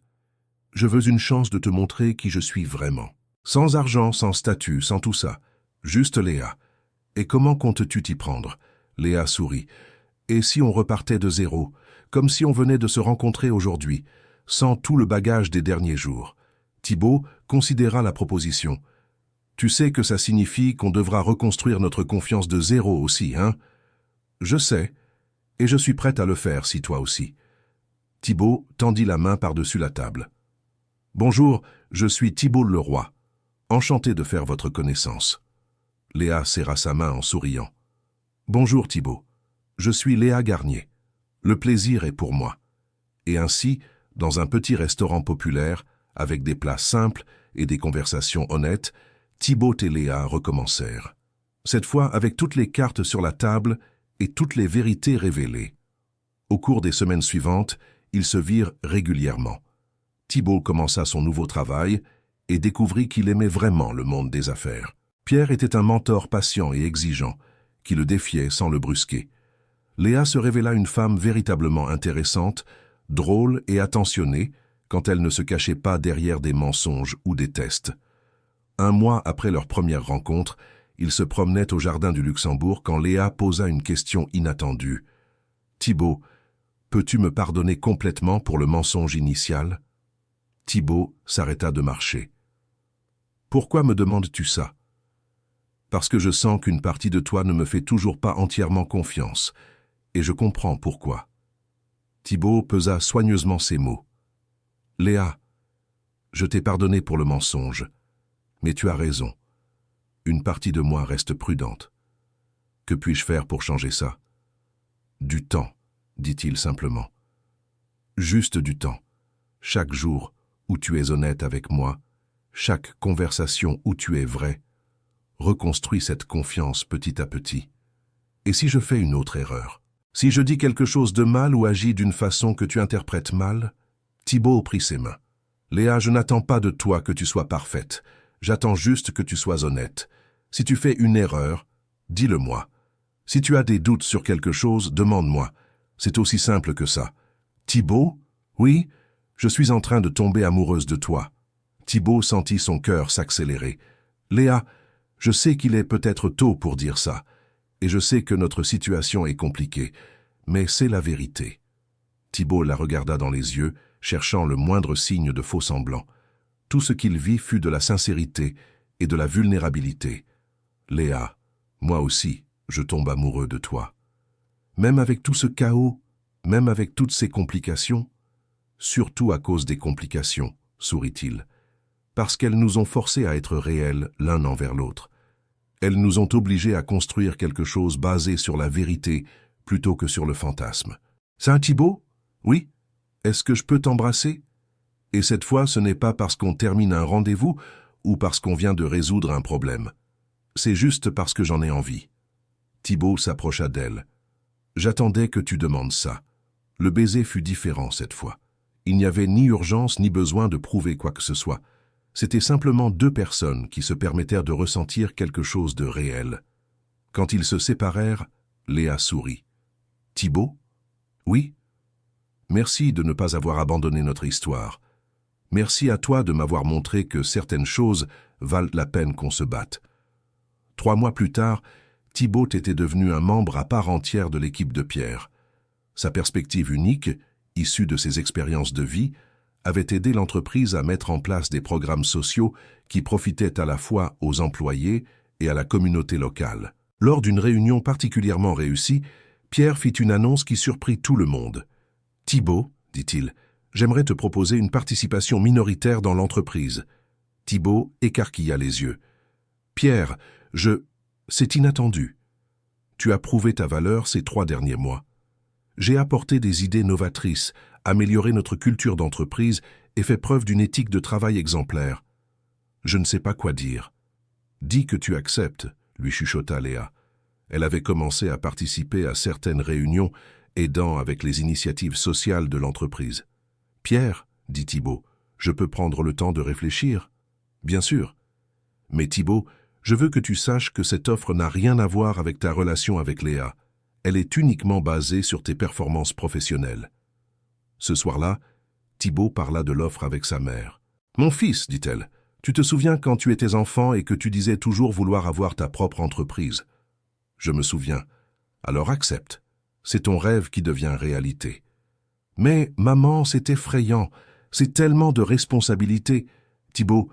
Je veux une chance de te montrer qui je suis vraiment. Sans argent, sans statut, sans tout ça. Juste Léa. Et comment comptes-tu t'y prendre ? Léa sourit. Et si on repartait de zéro, comme si on venait de se rencontrer aujourd'hui, sans tout le bagage des derniers jours ? Thibault considéra la proposition. Tu sais que ça signifie qu'on devra reconstruire notre confiance de zéro aussi, hein? Je sais, et je suis prête à le faire si toi aussi. Thibault tendit la main par-dessus la table. Bonjour, je suis Thibault Leroy. Enchanté de faire votre connaissance. Léa serra sa main en souriant. Bonjour Thibault, je suis Léa Garnier. Le plaisir est pour moi. Et ainsi, dans un petit restaurant populaire, avec des plats simples et des conversations honnêtes, Thibault et Léa recommencèrent. Cette fois avec toutes les cartes sur la table et toutes les vérités révélées. Au cours des semaines suivantes, ils se virent régulièrement. Thibault commença son nouveau travail et découvrit qu'il aimait vraiment le monde des affaires. Pierre était un mentor patient et exigeant, qui le défiait sans le brusquer. Léa se révéla une femme véritablement intéressante, drôle et attentionnée, quand elle ne se cachait pas derrière des mensonges ou des tests. Un mois après leur première rencontre, ils se promenaient au jardin du Luxembourg quand Léa posa une question inattendue. « Thibault, peux-tu me pardonner complètement pour le mensonge initial ?» Thibault s'arrêta de marcher. « Pourquoi me demandes-tu ça ?»« Parce que je sens qu'une partie de toi ne me fait toujours pas entièrement confiance, et je comprends pourquoi. » Thibault pesa soigneusement ses mots. « Léa, je t'ai pardonné pour le mensonge, mais tu as raison. Une partie de moi reste prudente. Que puis-je faire pour changer ça ?»« Du temps, dit-il simplement. Juste du temps. Chaque jour où tu es honnête avec moi, chaque conversation où tu es vrai, reconstruis cette confiance petit à petit. Et si je fais une autre erreur? Si je dis quelque chose de mal ou agis d'une façon que tu interprètes mal? » Thibault prit ses mains. « Léa, je n'attends pas de toi que tu sois parfaite. J'attends juste que tu sois honnête. Si tu fais une erreur, dis-le-moi. Si tu as des doutes sur quelque chose, demande-moi. C'est aussi simple que ça. »« Thibault? Oui, je suis en train de tomber amoureuse de toi. » Thibault sentit son cœur s'accélérer. « Léa, je sais qu'il est peut-être tôt pour dire ça, et je sais que notre situation est compliquée, mais c'est la vérité. » Thibault la regarda dans les yeux, cherchant le moindre signe de faux-semblant. Tout ce qu'il vit fut de la sincérité et de la vulnérabilité. « Léa, moi aussi, je tombe amoureux de toi. Même avec tout ce chaos, même avec toutes ces complications, surtout à cause des complications, sourit-il, parce qu'elles nous ont forcés à être réels l'un envers l'autre. Elles nous ont obligés à construire quelque chose basé sur la vérité plutôt que sur le fantasme. Ça, Thibault? Oui? Est-ce que je peux t'embrasser? Et cette fois, ce n'est pas parce qu'on termine un rendez-vous ou parce qu'on vient de résoudre un problème. C'est juste parce que j'en ai envie. » Thibault s'approcha d'elle. « J'attendais que tu demandes ça. » Le baiser fut différent cette fois. Il n'y avait ni urgence ni besoin de prouver quoi que ce soit. C'était simplement deux personnes qui se permettèrent de ressentir quelque chose de réel. Quand ils se séparèrent, Léa sourit. « Thibault? Oui? Merci de ne pas avoir abandonné notre histoire. Merci à toi de m'avoir montré que certaines choses valent la peine qu'on se batte. » 3 mois plus tard, Thibault était devenu un membre à part entière de l'équipe de Pierre. Sa perspective unique, issue de ses expériences de vie, avait aidé l'entreprise à mettre en place des programmes sociaux qui profitaient à la fois aux employés et à la communauté locale. Lors d'une réunion particulièrement réussie, Pierre fit une annonce qui surprit tout le monde. « Thibault, dit-il, j'aimerais te proposer une participation minoritaire dans l'entreprise. » Thibault écarquilla les yeux. « Pierre, c'est inattendu. Tu as prouvé ta valeur ces 3 derniers mois. J'ai apporté des idées novatrices, amélioré notre culture d'entreprise et fait preuve d'une éthique de travail exemplaire. Je ne sais pas quoi dire. »« Dis que tu acceptes, » lui chuchota Léa. Elle avait commencé à participer à certaines réunions aidant avec les initiatives sociales de l'entreprise. « Pierre, » dit Thibault, « je peux prendre le temps de réfléchir. »« Bien sûr. Mais Thibault, je veux que tu saches que cette offre n'a rien à voir avec ta relation avec Léa. Elle est uniquement basée sur tes performances professionnelles. » Ce soir-là, Thibault parla de l'offre avec sa mère. « Mon fils, dit-elle, tu te souviens quand tu étais enfant et que tu disais toujours vouloir avoir ta propre entreprise? Je me souviens. Alors accepte. C'est ton rêve qui devient réalité. Mais, maman, c'est effrayant. C'est tellement de responsabilités. Thibault,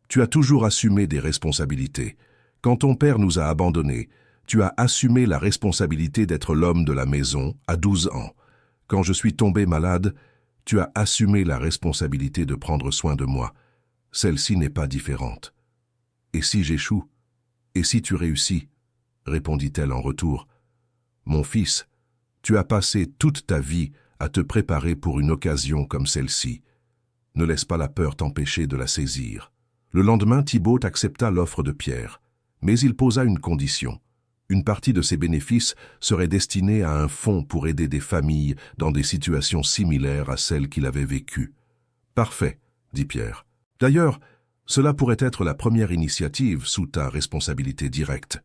Tu as toujours assumé des responsabilités. Quand ton père nous a abandonnés, tu as assumé la responsabilité d'être l'homme de la maison à 12 ans. Quand je suis tombé malade, tu as assumé la responsabilité de prendre soin de moi. Celle-ci n'est pas différente. Et si j'échoue? Et si tu réussis? Répondit-elle en retour. Mon fils, tu as passé toute ta vie à te préparer pour une occasion comme celle-ci. Ne laisse pas la peur t'empêcher de la saisir. Le lendemain, Thibaut accepta l'offre de Pierre, mais il posa une condition. Une partie de ses bénéfices serait destinée à un fonds pour aider des familles dans des situations similaires à celles qu'il avait vécues. « Parfait, » dit Pierre. « D'ailleurs, cela pourrait être la première initiative sous ta responsabilité directe. »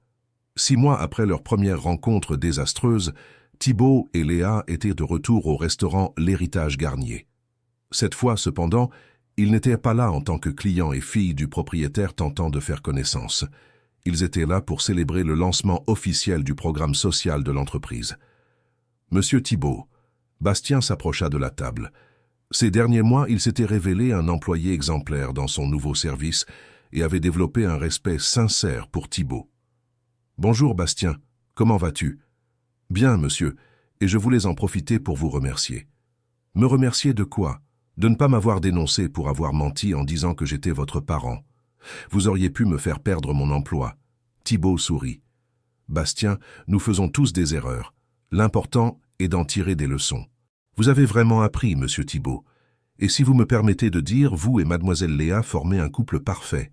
6 mois après leur première rencontre désastreuse, Thibaut et Léa étaient de retour au restaurant L'Héritage Garnier. Cette fois, cependant, ils n'étaient pas là en tant que clients et filles du propriétaire tentant de faire connaissance. Ils étaient là pour célébrer le lancement officiel du programme social de l'entreprise. « Monsieur Thibaut », Bastien s'approcha de la table. Ces derniers mois, il s'était révélé un employé exemplaire dans son nouveau service et avait développé un respect sincère pour Thibaut. « Bonjour Bastien, comment vas-tu ?»« Bien, monsieur, et je voulais en profiter pour vous remercier. »« Me remercier de quoi ? De ne pas m'avoir dénoncé pour avoir menti en disant que j'étais votre parent. Vous auriez pu me faire perdre mon emploi. » Thibaut sourit. « Bastien, nous faisons tous des erreurs. L'important est d'en tirer des leçons. Vous avez vraiment appris, monsieur Thibaut. Et si vous me permettez de dire, vous et mademoiselle Léa formez un couple parfait. »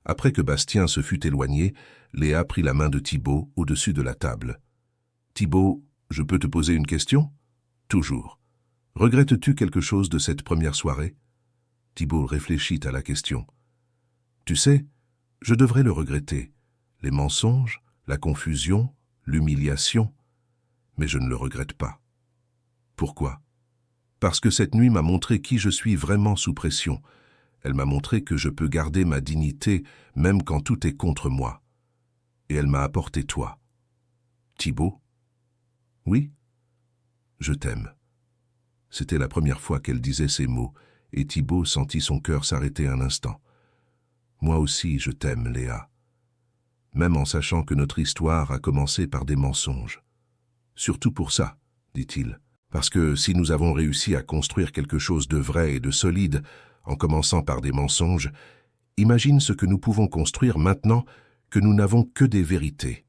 Après que Bastien se fut éloigné, Léa prit la main de Thibaut au-dessus de la table. « Thibaut, je peux te poser une question ?»« Toujours. Regrettes-tu quelque chose de cette première soirée ?» Thibaut réfléchit à la question. « Tu sais, je devrais le regretter. Les mensonges, la confusion, l'humiliation. Mais je ne le regrette pas. Pourquoi? Parce que cette nuit m'a montré qui je suis vraiment sous pression. Elle m'a montré que je peux garder ma dignité même quand tout est contre moi. Et elle m'a apporté toi. Thibaut? Oui? Je t'aime. » C'était la première fois qu'elle disait ces mots, et Thibaut sentit son cœur s'arrêter un instant. « Moi aussi, je t'aime, Léa. » Même en sachant que notre histoire a commencé par des mensonges. « Surtout pour ça, » dit-il, « parce que si nous avons réussi à construire quelque chose de vrai et de solide, en commençant par des mensonges, imagine ce que nous pouvons construire maintenant que nous n'avons que des vérités. »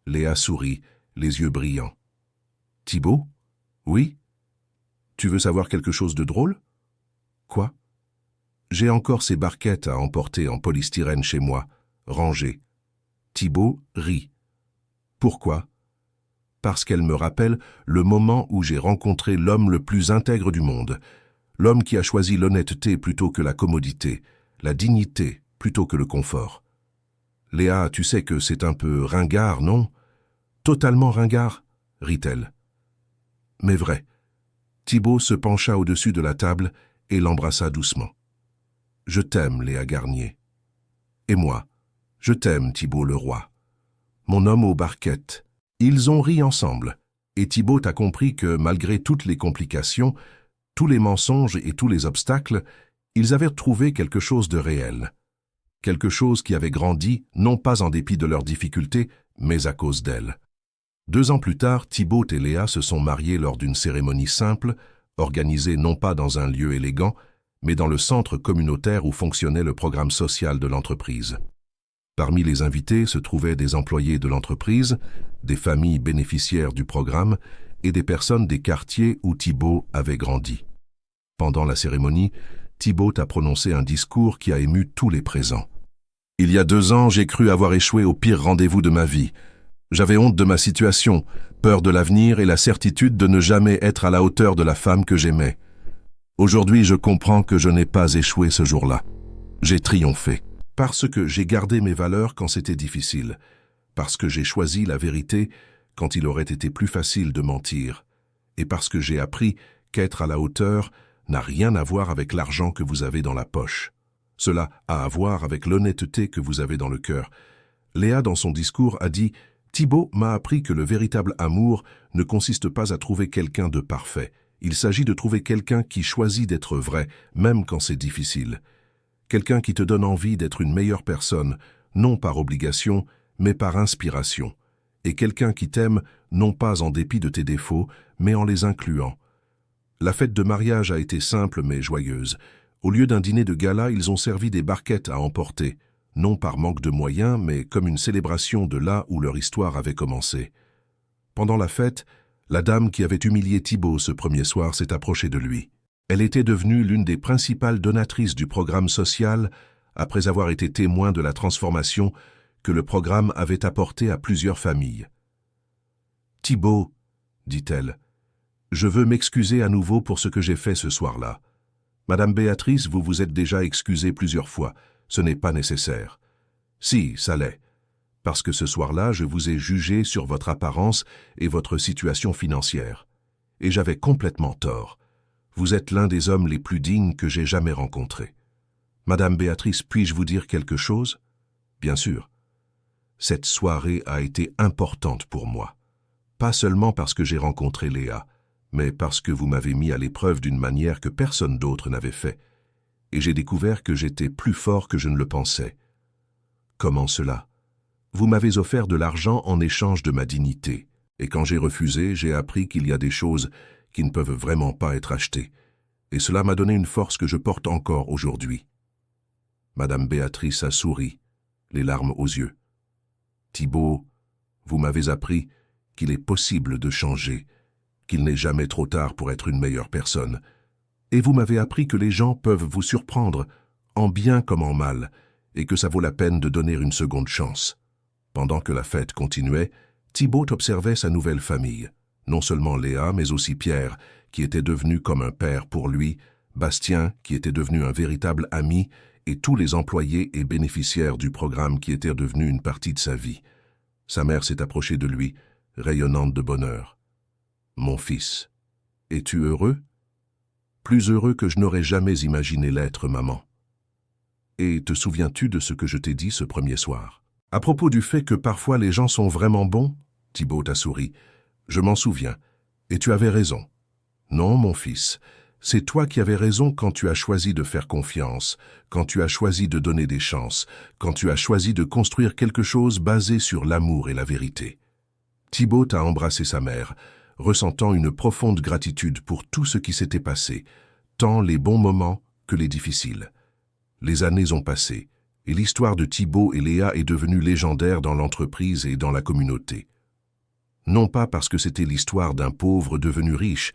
Léa sourit, les yeux brillants. « Thibaut? Oui? Tu veux savoir quelque chose de drôle? »« Quoi? » ?»« J'ai encore ces barquettes à emporter en polystyrène chez moi, rangées. » Thibaut rit. « Pourquoi? » ?»« Parce qu'elles me rappellent le moment où j'ai rencontré l'homme le plus intègre du monde, l'homme qui a choisi l'honnêteté plutôt que la commodité, la dignité plutôt que le confort. »« Léa, tu sais que c'est un peu ringard, non? »« Totalement ringard, » rit-elle. « Mais vrai. » Thibaut se pencha au-dessus de la table et l'embrassa doucement. « Je t'aime, Léa Garnier. »« Et moi, je t'aime, Thibaut le roi. »« Mon homme aux barquettes. » Ils ont ri ensemble, et Thibaut a compris que, malgré toutes les complications, tous les mensonges et tous les obstacles, ils avaient trouvé quelque chose de réel. Quelque chose qui avait grandi, non pas en dépit de leurs difficultés, mais à cause d'elles. 2 ans plus tard, Thibaut et Léa se sont mariés lors d'une cérémonie simple, organisée non pas dans un lieu élégant, mais dans le centre communautaire où fonctionnait le programme social de l'entreprise. Parmi les invités se trouvaient des employés de l'entreprise, des familles bénéficiaires du programme et des personnes des quartiers où Thibaut avait grandi. Pendant la cérémonie, Thibaut a prononcé un discours qui a ému tous les présents. « Il y a 2 ans, j'ai cru avoir échoué au pire rendez-vous de ma vie. J'avais honte de ma situation, peur de l'avenir et la certitude de ne jamais être à la hauteur de la femme que j'aimais. Aujourd'hui, je comprends que je n'ai pas échoué ce jour-là. J'ai triomphé. Parce que j'ai gardé mes valeurs quand c'était difficile. Parce que j'ai choisi la vérité quand il aurait été plus facile de mentir. Et parce que j'ai appris qu'être à la hauteur n'a rien à voir avec l'argent que vous avez dans la poche. Cela a à voir avec l'honnêteté que vous avez dans le cœur. » Léa, dans son discours, a dit « Thibaut m'a appris que le véritable amour ne consiste pas à trouver quelqu'un de parfait. Il s'agit de trouver quelqu'un qui choisit d'être vrai, même quand c'est difficile. Quelqu'un qui te donne envie d'être une meilleure personne, non par obligation, mais par inspiration. Et quelqu'un qui t'aime, non pas en dépit de tes défauts, mais en les incluant. La fête de mariage a été simple mais joyeuse. Au lieu d'un dîner de gala, ils ont servi des barquettes à emporter, non par manque de moyens, mais comme une célébration de là où leur histoire avait commencé. Pendant la fête, la dame qui avait humilié Thibaut ce premier soir s'est approchée de lui. Elle était devenue l'une des principales donatrices du programme social après avoir été témoin de la transformation que le programme avait apportée à plusieurs familles. « Thibaut, dit-elle, je veux m'excuser à nouveau pour ce que j'ai fait ce soir-là. Madame Béatrice, vous vous êtes déjà excusée plusieurs fois. Ce n'est pas nécessaire. Si, ça l'est. Parce que ce soir-là, je vous ai jugé sur votre apparence et votre situation financière. Et j'avais complètement tort. Vous êtes l'un des hommes les plus dignes que j'ai jamais rencontrés. Madame Béatrice, puis-je vous dire quelque chose? Bien sûr. Cette soirée a été importante pour moi. Pas seulement parce que j'ai rencontré Léa, mais parce que vous m'avez mis à l'épreuve d'une manière que personne d'autre n'avait fait. Et j'ai découvert que j'étais plus fort que je ne le pensais. Comment cela? Vous m'avez offert de l'argent en échange de ma dignité. Et quand j'ai refusé, j'ai appris qu'il y a des choses qui ne peuvent vraiment pas être achetées. Et cela m'a donné une force que je porte encore aujourd'hui. Madame Béatrice a souri, les larmes aux yeux. Thibaut, vous m'avez appris qu'il est possible de changer, qu'il n'est jamais trop tard pour être une meilleure personne. Et vous m'avez appris que les gens peuvent vous surprendre, en bien comme en mal, et que ça vaut la peine de donner une seconde chance. Pendant que la fête continuait, Thibaut observait sa nouvelle famille, non seulement Léa, mais aussi Pierre, qui était devenu comme un père pour lui, Bastien, qui était devenu un véritable ami, et tous les employés et bénéficiaires du programme qui étaient devenus une partie de sa vie. Sa mère s'est approchée de lui, rayonnante de bonheur. « Mon fils, es-tu heureux? Plus heureux que je n'aurais jamais imaginé l'être, maman. Et te souviens-tu de ce que je t'ai dit ce premier soir? À propos du fait que parfois les gens sont vraiment bons? » Thibaut a souri. « Je m'en souviens. Et tu avais raison. Non, mon fils, c'est toi qui avais raison quand tu as choisi de faire confiance, quand tu as choisi de donner des chances, quand tu as choisi de construire quelque chose basé sur l'amour et la vérité. » Thibaut a embrassé sa mère, ressentant une profonde gratitude pour tout ce qui s'était passé, tant les bons moments que les difficiles. Les années ont passé, et l'histoire de Thibaut et Léa est devenue légendaire dans l'entreprise et dans la communauté. Non pas parce que c'était l'histoire d'un pauvre devenu riche,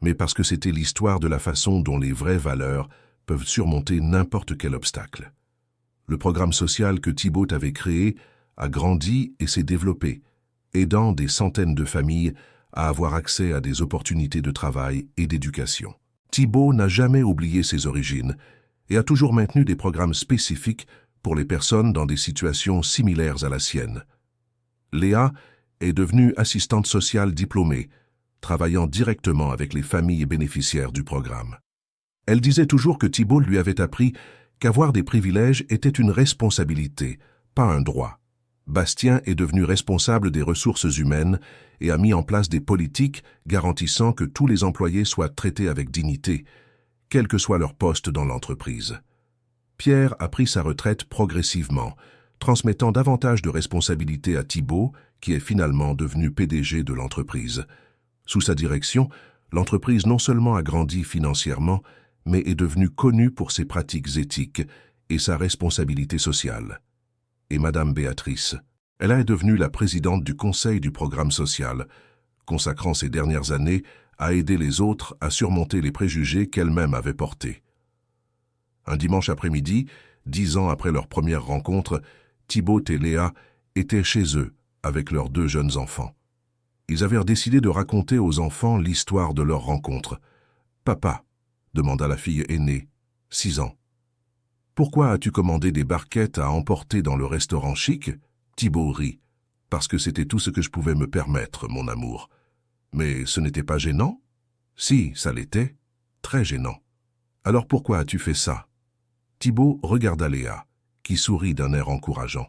mais parce que c'était l'histoire de la façon dont les vraies valeurs peuvent surmonter n'importe quel obstacle. Le programme social que Thibaut avait créé a grandi et s'est développé, aidant des centaines de familles à avoir accès à des opportunités de travail et d'éducation. Thibaut n'a jamais oublié ses origines et a toujours maintenu des programmes spécifiques pour les personnes dans des situations similaires à la sienne. Léa est devenue assistante sociale diplômée, travaillant directement avec les familles bénéficiaires du programme. Elle disait toujours que Thibaut lui avait appris qu'avoir des privilèges était une responsabilité, pas un droit. Bastien est devenu responsable des ressources humaines et a mis en place des politiques garantissant que tous les employés soient traités avec dignité, quel que soit leur poste dans l'entreprise. Pierre a pris sa retraite progressivement, transmettant davantage de responsabilités à Thibaut, qui est finalement devenu PDG de l'entreprise. Sous sa direction, l'entreprise non seulement a grandi financièrement, mais est devenue connue pour ses pratiques éthiques et sa responsabilité sociale. Et Madame Béatrice, elle est devenue la présidente du conseil du programme social, consacrant ses dernières années à aider les autres à surmonter les préjugés qu'elle-même avait portés. Un dimanche après-midi, 10 ans après leur première rencontre, Thibaut et Léa étaient chez eux avec leurs 2 jeunes enfants. Ils avaient décidé de raconter aux enfants l'histoire de leur rencontre. « Papa, » demanda la fille aînée, 6 ans. « Pourquoi as-tu commandé des barquettes à emporter dans le restaurant chic ?» Thibaut rit. « Parce que c'était tout ce que je pouvais me permettre, mon amour. » « Mais ce n'était pas gênant ?»« Si, ça l'était. Très gênant. »« Alors pourquoi as-tu fait ça ?» Thibaut regarda Léa, qui sourit d'un air encourageant.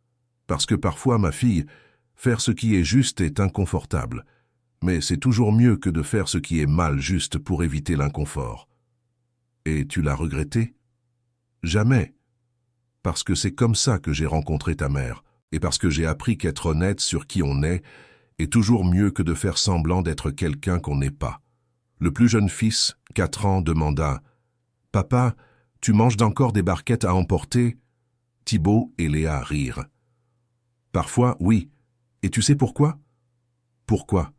« Parce que parfois, ma fille, faire ce qui est juste est inconfortable, mais c'est toujours mieux que de faire ce qui est mal juste pour éviter l'inconfort. » « Et tu l'as regretté ?» Jamais. Parce que c'est comme ça que j'ai rencontré ta mère, et parce que j'ai appris qu'être honnête sur qui on est toujours mieux que de faire semblant d'être quelqu'un qu'on n'est pas. Le plus jeune fils, 4 ans, demanda « Papa, tu manges d'encore des barquettes à emporter ?» Thibaut et Léa rirent. « Parfois, oui. Et tu sais pourquoi ?»« Pourquoi ?»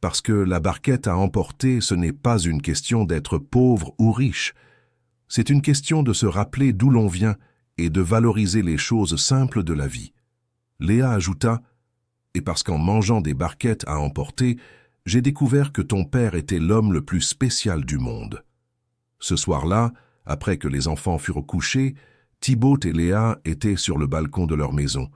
Parce que la barquette à emporter, ce n'est pas une question d'être pauvre ou riche. C'est une question de se rappeler d'où l'on vient et de valoriser les choses simples de la vie. Léa ajouta « Et parce qu'en mangeant des barquettes à emporter, j'ai découvert que ton père était l'homme le plus spécial du monde. » Ce soir-là, après que les enfants furent couchés, Thibaut et Léa étaient sur le balcon de leur maison,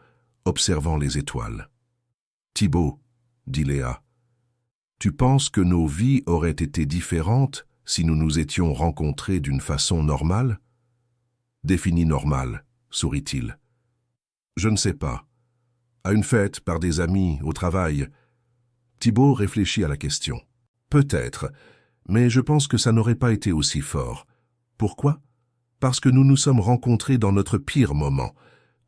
observant les étoiles. « Thibaut, » dit Léa, « tu penses que nos vies auraient été différentes si nous nous étions rencontrés d'une façon normale ?»« Définie normale, » sourit-il. « Je ne sais pas. À une fête, par des amis, au travail. » Thibaut réfléchit à la question. « Peut-être, mais je pense que ça n'aurait pas été aussi fort. Pourquoi ? Parce que nous nous sommes rencontrés dans notre pire moment.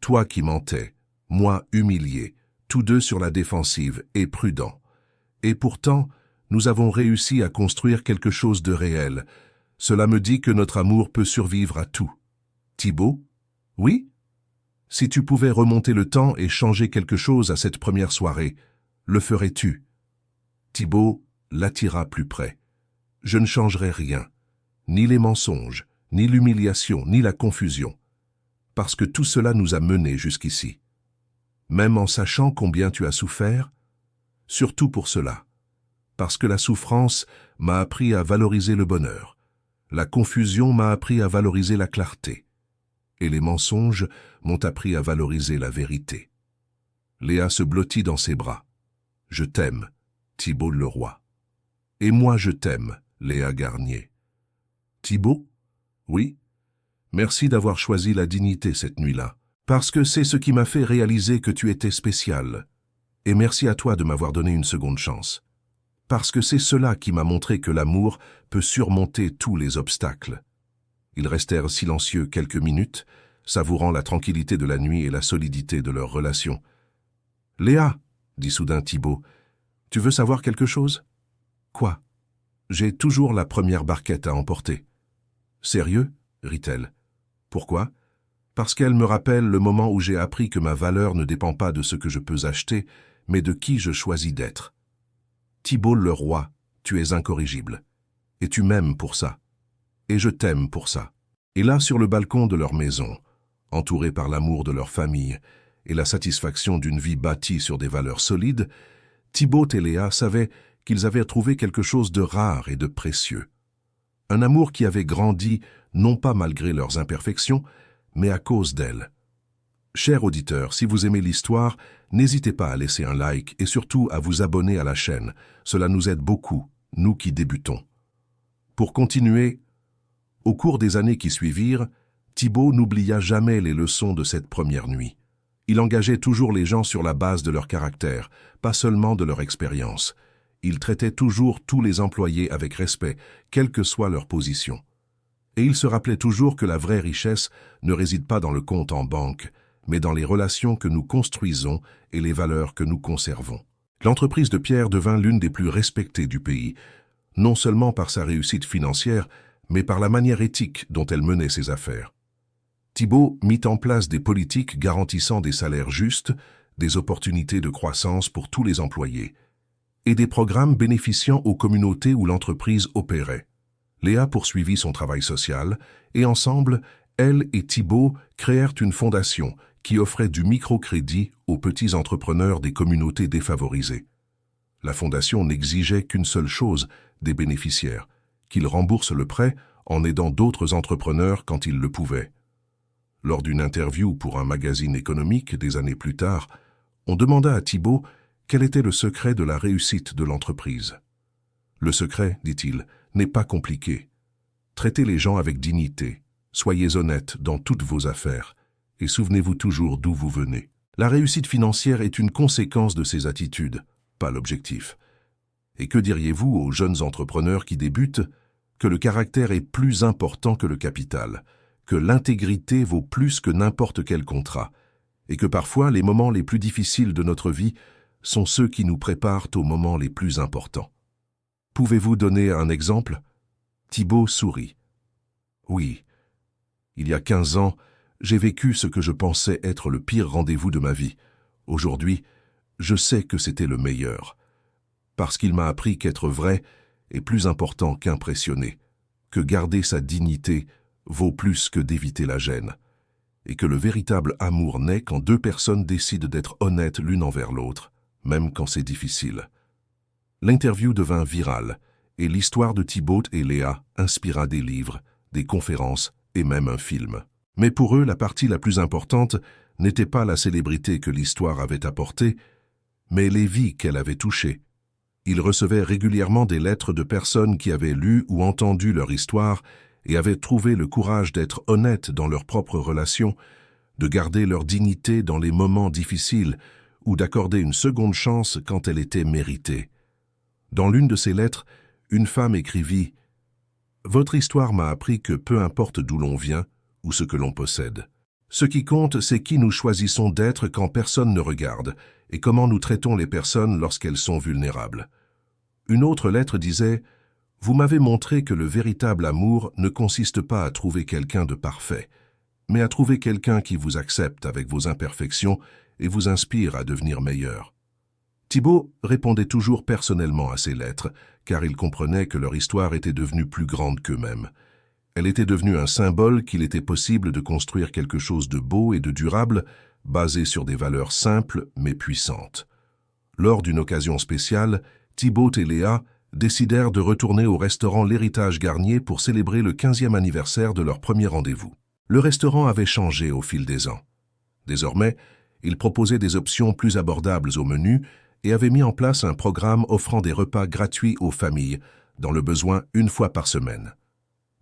Toi qui mentais, moi humilié, tous deux sur la défensive et prudents. Et pourtant, nous avons réussi à construire quelque chose de réel. Cela me dit que notre amour peut survivre à tout. » Thibaut ? Oui ? Si tu pouvais remonter le temps et changer quelque chose à cette première soirée, le ferais-tu ? Thibaut l'attira plus près. « Je ne changerai rien, ni les mensonges, ni l'humiliation, ni la confusion, parce que tout cela nous a menés jusqu'ici. Même en sachant combien tu as souffert, surtout pour cela, parce que la souffrance m'a appris à valoriser le bonheur, la confusion m'a appris à valoriser la clarté, et les mensonges m'ont appris à valoriser la vérité. » Léa se blottit dans ses bras. « Je t'aime, Thibaut Leroy. »« Et moi je t'aime, Léa Garnier. »« Thibaut ? Oui. Merci d'avoir choisi la dignité cette nuit-là, parce que c'est ce qui m'a fait réaliser que tu étais spécial. Et merci à toi de m'avoir donné une seconde chance, parce que c'est cela qui m'a montré que l'amour peut surmonter tous les obstacles. » Ils restèrent silencieux quelques minutes, savourant la tranquillité de la nuit et la solidité de leur relation. « Léa, » dit soudain Thibaut, « tu veux savoir quelque chose ?»« Quoi ?»« J'ai toujours la première barquette à emporter. »« Sérieux ?» rit-elle. « Pourquoi ? Parce qu'elle me rappelle le moment où j'ai appris que ma valeur ne dépend pas de ce que je peux acheter, mais de qui je choisis d'être. Thibaut Leroy, tu es incorrigible. Et tu m'aimes pour ça. Et je t'aime pour ça. » Et là, sur le balcon de leur maison, entourés par l'amour de leur famille et la satisfaction d'une vie bâtie sur des valeurs solides, Thibaut et Léa savaient qu'ils avaient trouvé quelque chose de rare et de précieux. Un amour qui avait grandi, non pas malgré leurs imperfections, mais à cause d'elles. Chers auditeurs, si vous aimez l'histoire, n'hésitez pas à laisser un like et surtout à vous abonner à la chaîne. Cela nous aide beaucoup, nous qui débutons. Pour continuer, au cours des années qui suivirent, Thibaut n'oublia jamais les leçons de cette première nuit. Il engageait toujours les gens sur la base de leur caractère, pas seulement de leur expérience. Il traitait toujours tous les employés avec respect, quelle que soit leur position. Et il se rappelait toujours que la vraie richesse ne réside pas dans le compte en banque, mais dans les relations que nous construisons et les valeurs que nous conservons. L'entreprise de Pierre devint l'une des plus respectées du pays, non seulement par sa réussite financière, mais par la manière éthique dont elle menait ses affaires. Thibaut mit en place des politiques garantissant des salaires justes, des opportunités de croissance pour tous les employés, et des programmes bénéficiant aux communautés où l'entreprise opérait. Léa poursuivit son travail social, et ensemble, elle et Thibaut créèrent une fondation qui offrait du microcrédit aux petits entrepreneurs des communautés défavorisées. La fondation n'exigeait qu'une seule chose des bénéficiaires, qu'ils remboursent le prêt en aidant d'autres entrepreneurs quand ils le pouvaient. Lors d'une interview pour un magazine économique des années plus tard, on demanda à Thibaut quel était le secret de la réussite de l'entreprise. « Le secret, dit-il, n'est pas compliqué. Traitez les gens avec dignité, soyez honnête dans toutes vos affaires, et souvenez-vous toujours d'où vous venez. La réussite financière est une conséquence de ces attitudes, pas l'objectif. Et que diriez-vous aux jeunes entrepreneurs qui débutent ? Que le caractère est plus important que le capital, que l'intégrité vaut plus que n'importe quel contrat, et que parfois les moments les plus difficiles de notre vie sont ceux qui nous préparent aux moments les plus importants. Pouvez-vous donner un exemple? Thibaut sourit. Oui. Il y a 15 ans, j'ai vécu ce que je pensais être le pire rendez-vous de ma vie. Aujourd'hui, je sais que c'était le meilleur. Parce qu'il m'a appris qu'être vrai est plus important qu'impressionner, que garder sa dignité vaut plus que d'éviter la gêne, et que le véritable amour naît quand deux personnes décident d'être honnêtes l'une envers l'autre, même quand c'est difficile. L'interview devint virale, et l'histoire de Thibaut et Léa inspira des livres, des conférences et même un film. Mais pour eux, la partie la plus importante n'était pas la célébrité que l'histoire avait apportée, mais les vies qu'elle avait touchées. Ils recevaient régulièrement des lettres de personnes qui avaient lu ou entendu leur histoire et avaient trouvé le courage d'être honnêtes dans leurs propres relations, de garder leur dignité dans les moments difficiles ou d'accorder une seconde chance quand elle était méritée. Dans l'une de ces lettres, une femme écrivit « Votre histoire m'a appris que peu importe d'où l'on vient ou ce que l'on possède. Ce qui compte, c'est qui nous choisissons d'être quand personne ne regarde et comment nous traitons les personnes lorsqu'elles sont vulnérables. » Une autre lettre disait « Vous m'avez montré que le véritable amour ne consiste pas à trouver quelqu'un de parfait, mais à trouver quelqu'un qui vous accepte avec vos imperfections et vous inspire à devenir meilleur. » Thibaut répondait toujours personnellement à ces lettres, car il comprenait que leur histoire était devenue plus grande qu'eux-mêmes. Elle était devenue un symbole qu'il était possible de construire quelque chose de beau et de durable, basé sur des valeurs simples mais puissantes. Lors d'une occasion spéciale, Thibaut et Léa décidèrent de retourner au restaurant L'Héritage Garnier pour célébrer le 15e anniversaire de leur premier rendez-vous. Le restaurant avait changé au fil des ans. Désormais, il proposait des options plus abordables au menu et avait mis en place un programme offrant des repas gratuits aux familles, dans le besoin une fois par semaine.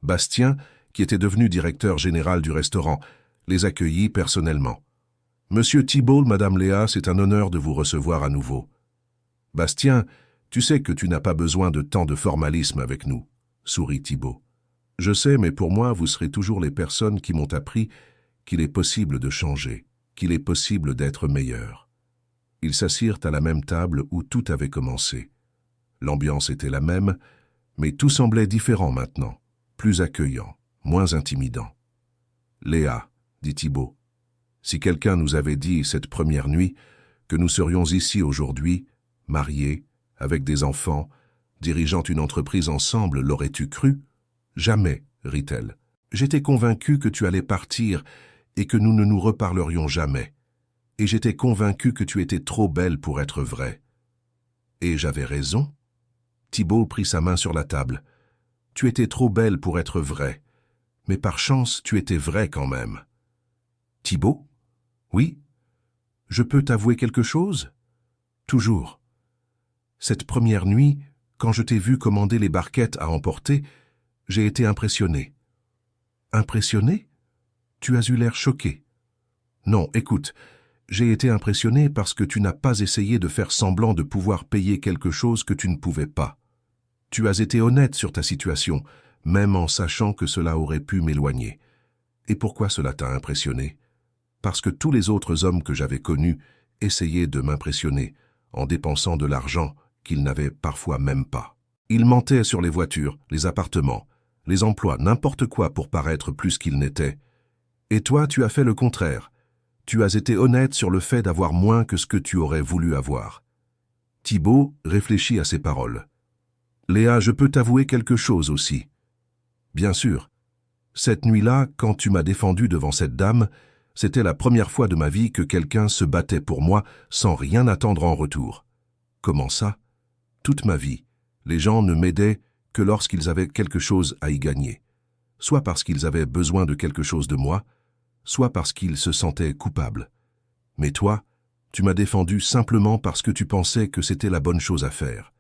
Bastien, qui était devenu directeur général du restaurant, les accueillit personnellement. « Monsieur Thibaut, Madame Léa, c'est un honneur de vous recevoir à nouveau. »« Bastien, tu sais que tu n'as pas besoin de tant de formalisme avec nous, » sourit Thibaut. « Je sais, mais pour moi, vous serez toujours les personnes qui m'ont appris qu'il est possible de changer, qu'il est possible d'être meilleur. » Ils s'assirent à la même table où tout avait commencé. L'ambiance était la même, mais tout semblait différent maintenant, plus accueillant, moins intimidant. « Léa, » dit Thibaut, « si quelqu'un nous avait dit cette première nuit que nous serions ici aujourd'hui, mariés, avec des enfants, dirigeant une entreprise ensemble, l'aurais-tu cru? »« Jamais, » rit-elle. « J'étais convaincue que tu allais partir et que nous ne nous reparlerions jamais. Et j'étais convaincu que tu étais trop belle pour être vraie. » Et j'avais raison. Thibaut prit sa main sur la table. « Tu étais trop belle pour être vraie, mais par chance, tu étais vraie quand même. » « Thibaut? Oui? Je peux t'avouer quelque chose? » « Toujours. Cette première nuit, quand je t'ai vu commander les barquettes à emporter, j'ai été impressionné. »« Impressionné? Tu as eu l'air choqué. »« Non, écoute. J'ai été impressionné parce que tu n'as pas essayé de faire semblant de pouvoir payer quelque chose que tu ne pouvais pas. Tu as été honnête sur ta situation, même en sachant que cela aurait pu m'éloigner. Et pourquoi cela t'a impressionné? Parce que tous les autres hommes que j'avais connus essayaient de m'impressionner, en dépensant de l'argent qu'ils n'avaient parfois même pas. Ils mentaient sur les voitures, les appartements, les emplois, n'importe quoi pour paraître plus qu'ils n'étaient. Et toi, tu as fait le contraire. Tu as été honnête sur le fait d'avoir moins que ce que tu aurais voulu avoir. » Thibaut réfléchit à ces paroles. « Léa, je peux t'avouer quelque chose aussi. »« Bien sûr. Cette nuit-là, quand tu m'as défendu devant cette dame, c'était la première fois de ma vie que quelqu'un se battait pour moi sans rien attendre en retour. »« Comment ça? Toute ma vie, les gens ne m'aidaient que lorsqu'ils avaient quelque chose à y gagner, soit parce qu'ils avaient besoin de quelque chose de moi, soit parce qu'ils se sentaient coupables. Mais toi, tu m'as défendu simplement parce que tu pensais que c'était la bonne chose à faire.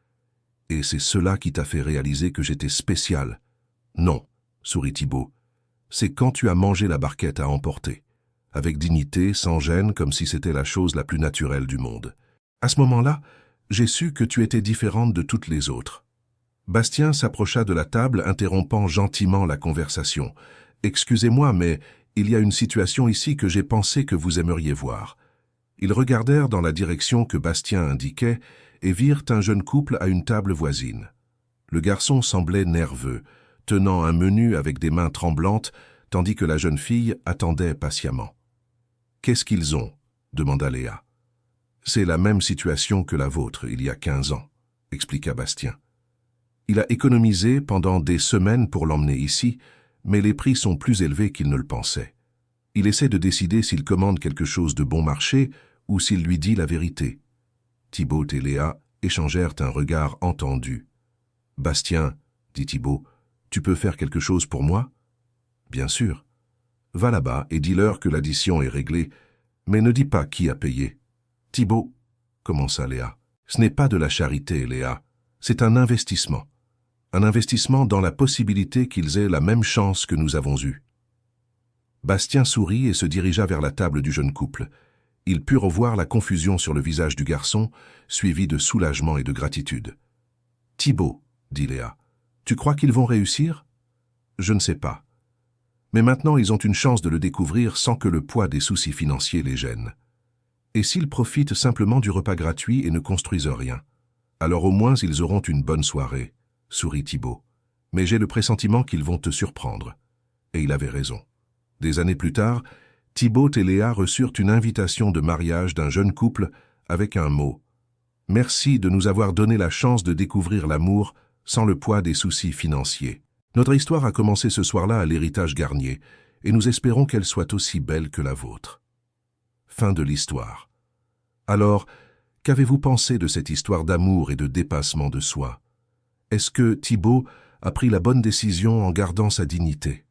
Et c'est cela qui t'a fait réaliser que j'étais spécial. »« Non, » sourit Thibaut, « c'est quand tu as mangé la barquette à emporter, avec dignité, sans gêne, comme si c'était la chose la plus naturelle du monde. À ce moment-là, j'ai su que tu étais différente de toutes les autres. » Bastien s'approcha de la table, interrompant gentiment la conversation, « Excusez-moi, mais il y a une situation ici que j'ai pensé que vous aimeriez voir. » Ils regardèrent dans la direction que Bastien indiquait et virent un jeune couple à une table voisine. Le garçon semblait nerveux, tenant un menu avec des mains tremblantes, tandis que la jeune fille attendait patiemment. « Qu'est-ce qu'ils ont ?» demanda Léa. « C'est la même situation que la vôtre il y a 15 ans, expliqua Bastien. Il a économisé pendant des semaines pour l'emmener ici, mais les prix sont plus élevés qu'il ne le pensait. Il essaie de décider s'il commande quelque chose de bon marché ou s'il lui dit la vérité. » Thibaut et Léa échangèrent un regard entendu. « Bastien, dit Thibaut, tu peux faire quelque chose pour moi ?»« Bien sûr. Va là-bas et dis-leur que l'addition est réglée, mais ne dis pas qui a payé. »« Thibaut, commença Léa, ce n'est pas de la charité, Léa, c'est un investissement. Un investissement dans la possibilité qu'ils aient la même chance que nous avons eue. » Bastien sourit et se dirigea vers la table du jeune couple. Ils purent voir la confusion sur le visage du garçon, suivie de soulagement et de gratitude. « Thibaut, dit Léa, tu crois qu'ils vont réussir ? Je ne sais pas. Mais maintenant ils ont une chance de le découvrir sans que le poids des soucis financiers les gêne. Et s'ils profitent simplement du repas gratuit et ne construisent rien, alors au moins ils auront une bonne soirée, sourit Thibaut. Mais j'ai le pressentiment qu'ils vont te surprendre. Et il avait raison. Des années plus tard, Thibaut et Léa reçurent une invitation de mariage d'un jeune couple avec un mot. « Merci de nous avoir donné la chance de découvrir l'amour sans le poids des soucis financiers. » Notre histoire a commencé ce soir-là à l'héritage Garnier, et nous espérons qu'elle soit aussi belle que la vôtre. Fin de l'histoire. Alors, qu'avez-vous pensé de cette histoire d'amour et de dépassement de soi? Est-ce que Thibaut a pris la bonne décision en gardant sa dignité?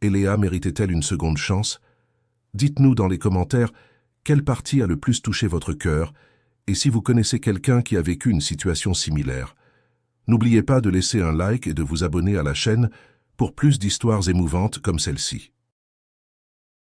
Et Léa méritait-elle une seconde chance? Dites-nous dans les commentaires quelle partie a le plus touché votre cœur et si vous connaissez quelqu'un qui a vécu une situation similaire. N'oubliez pas de laisser un like et de vous abonner à la chaîne pour plus d'histoires émouvantes comme celle-ci.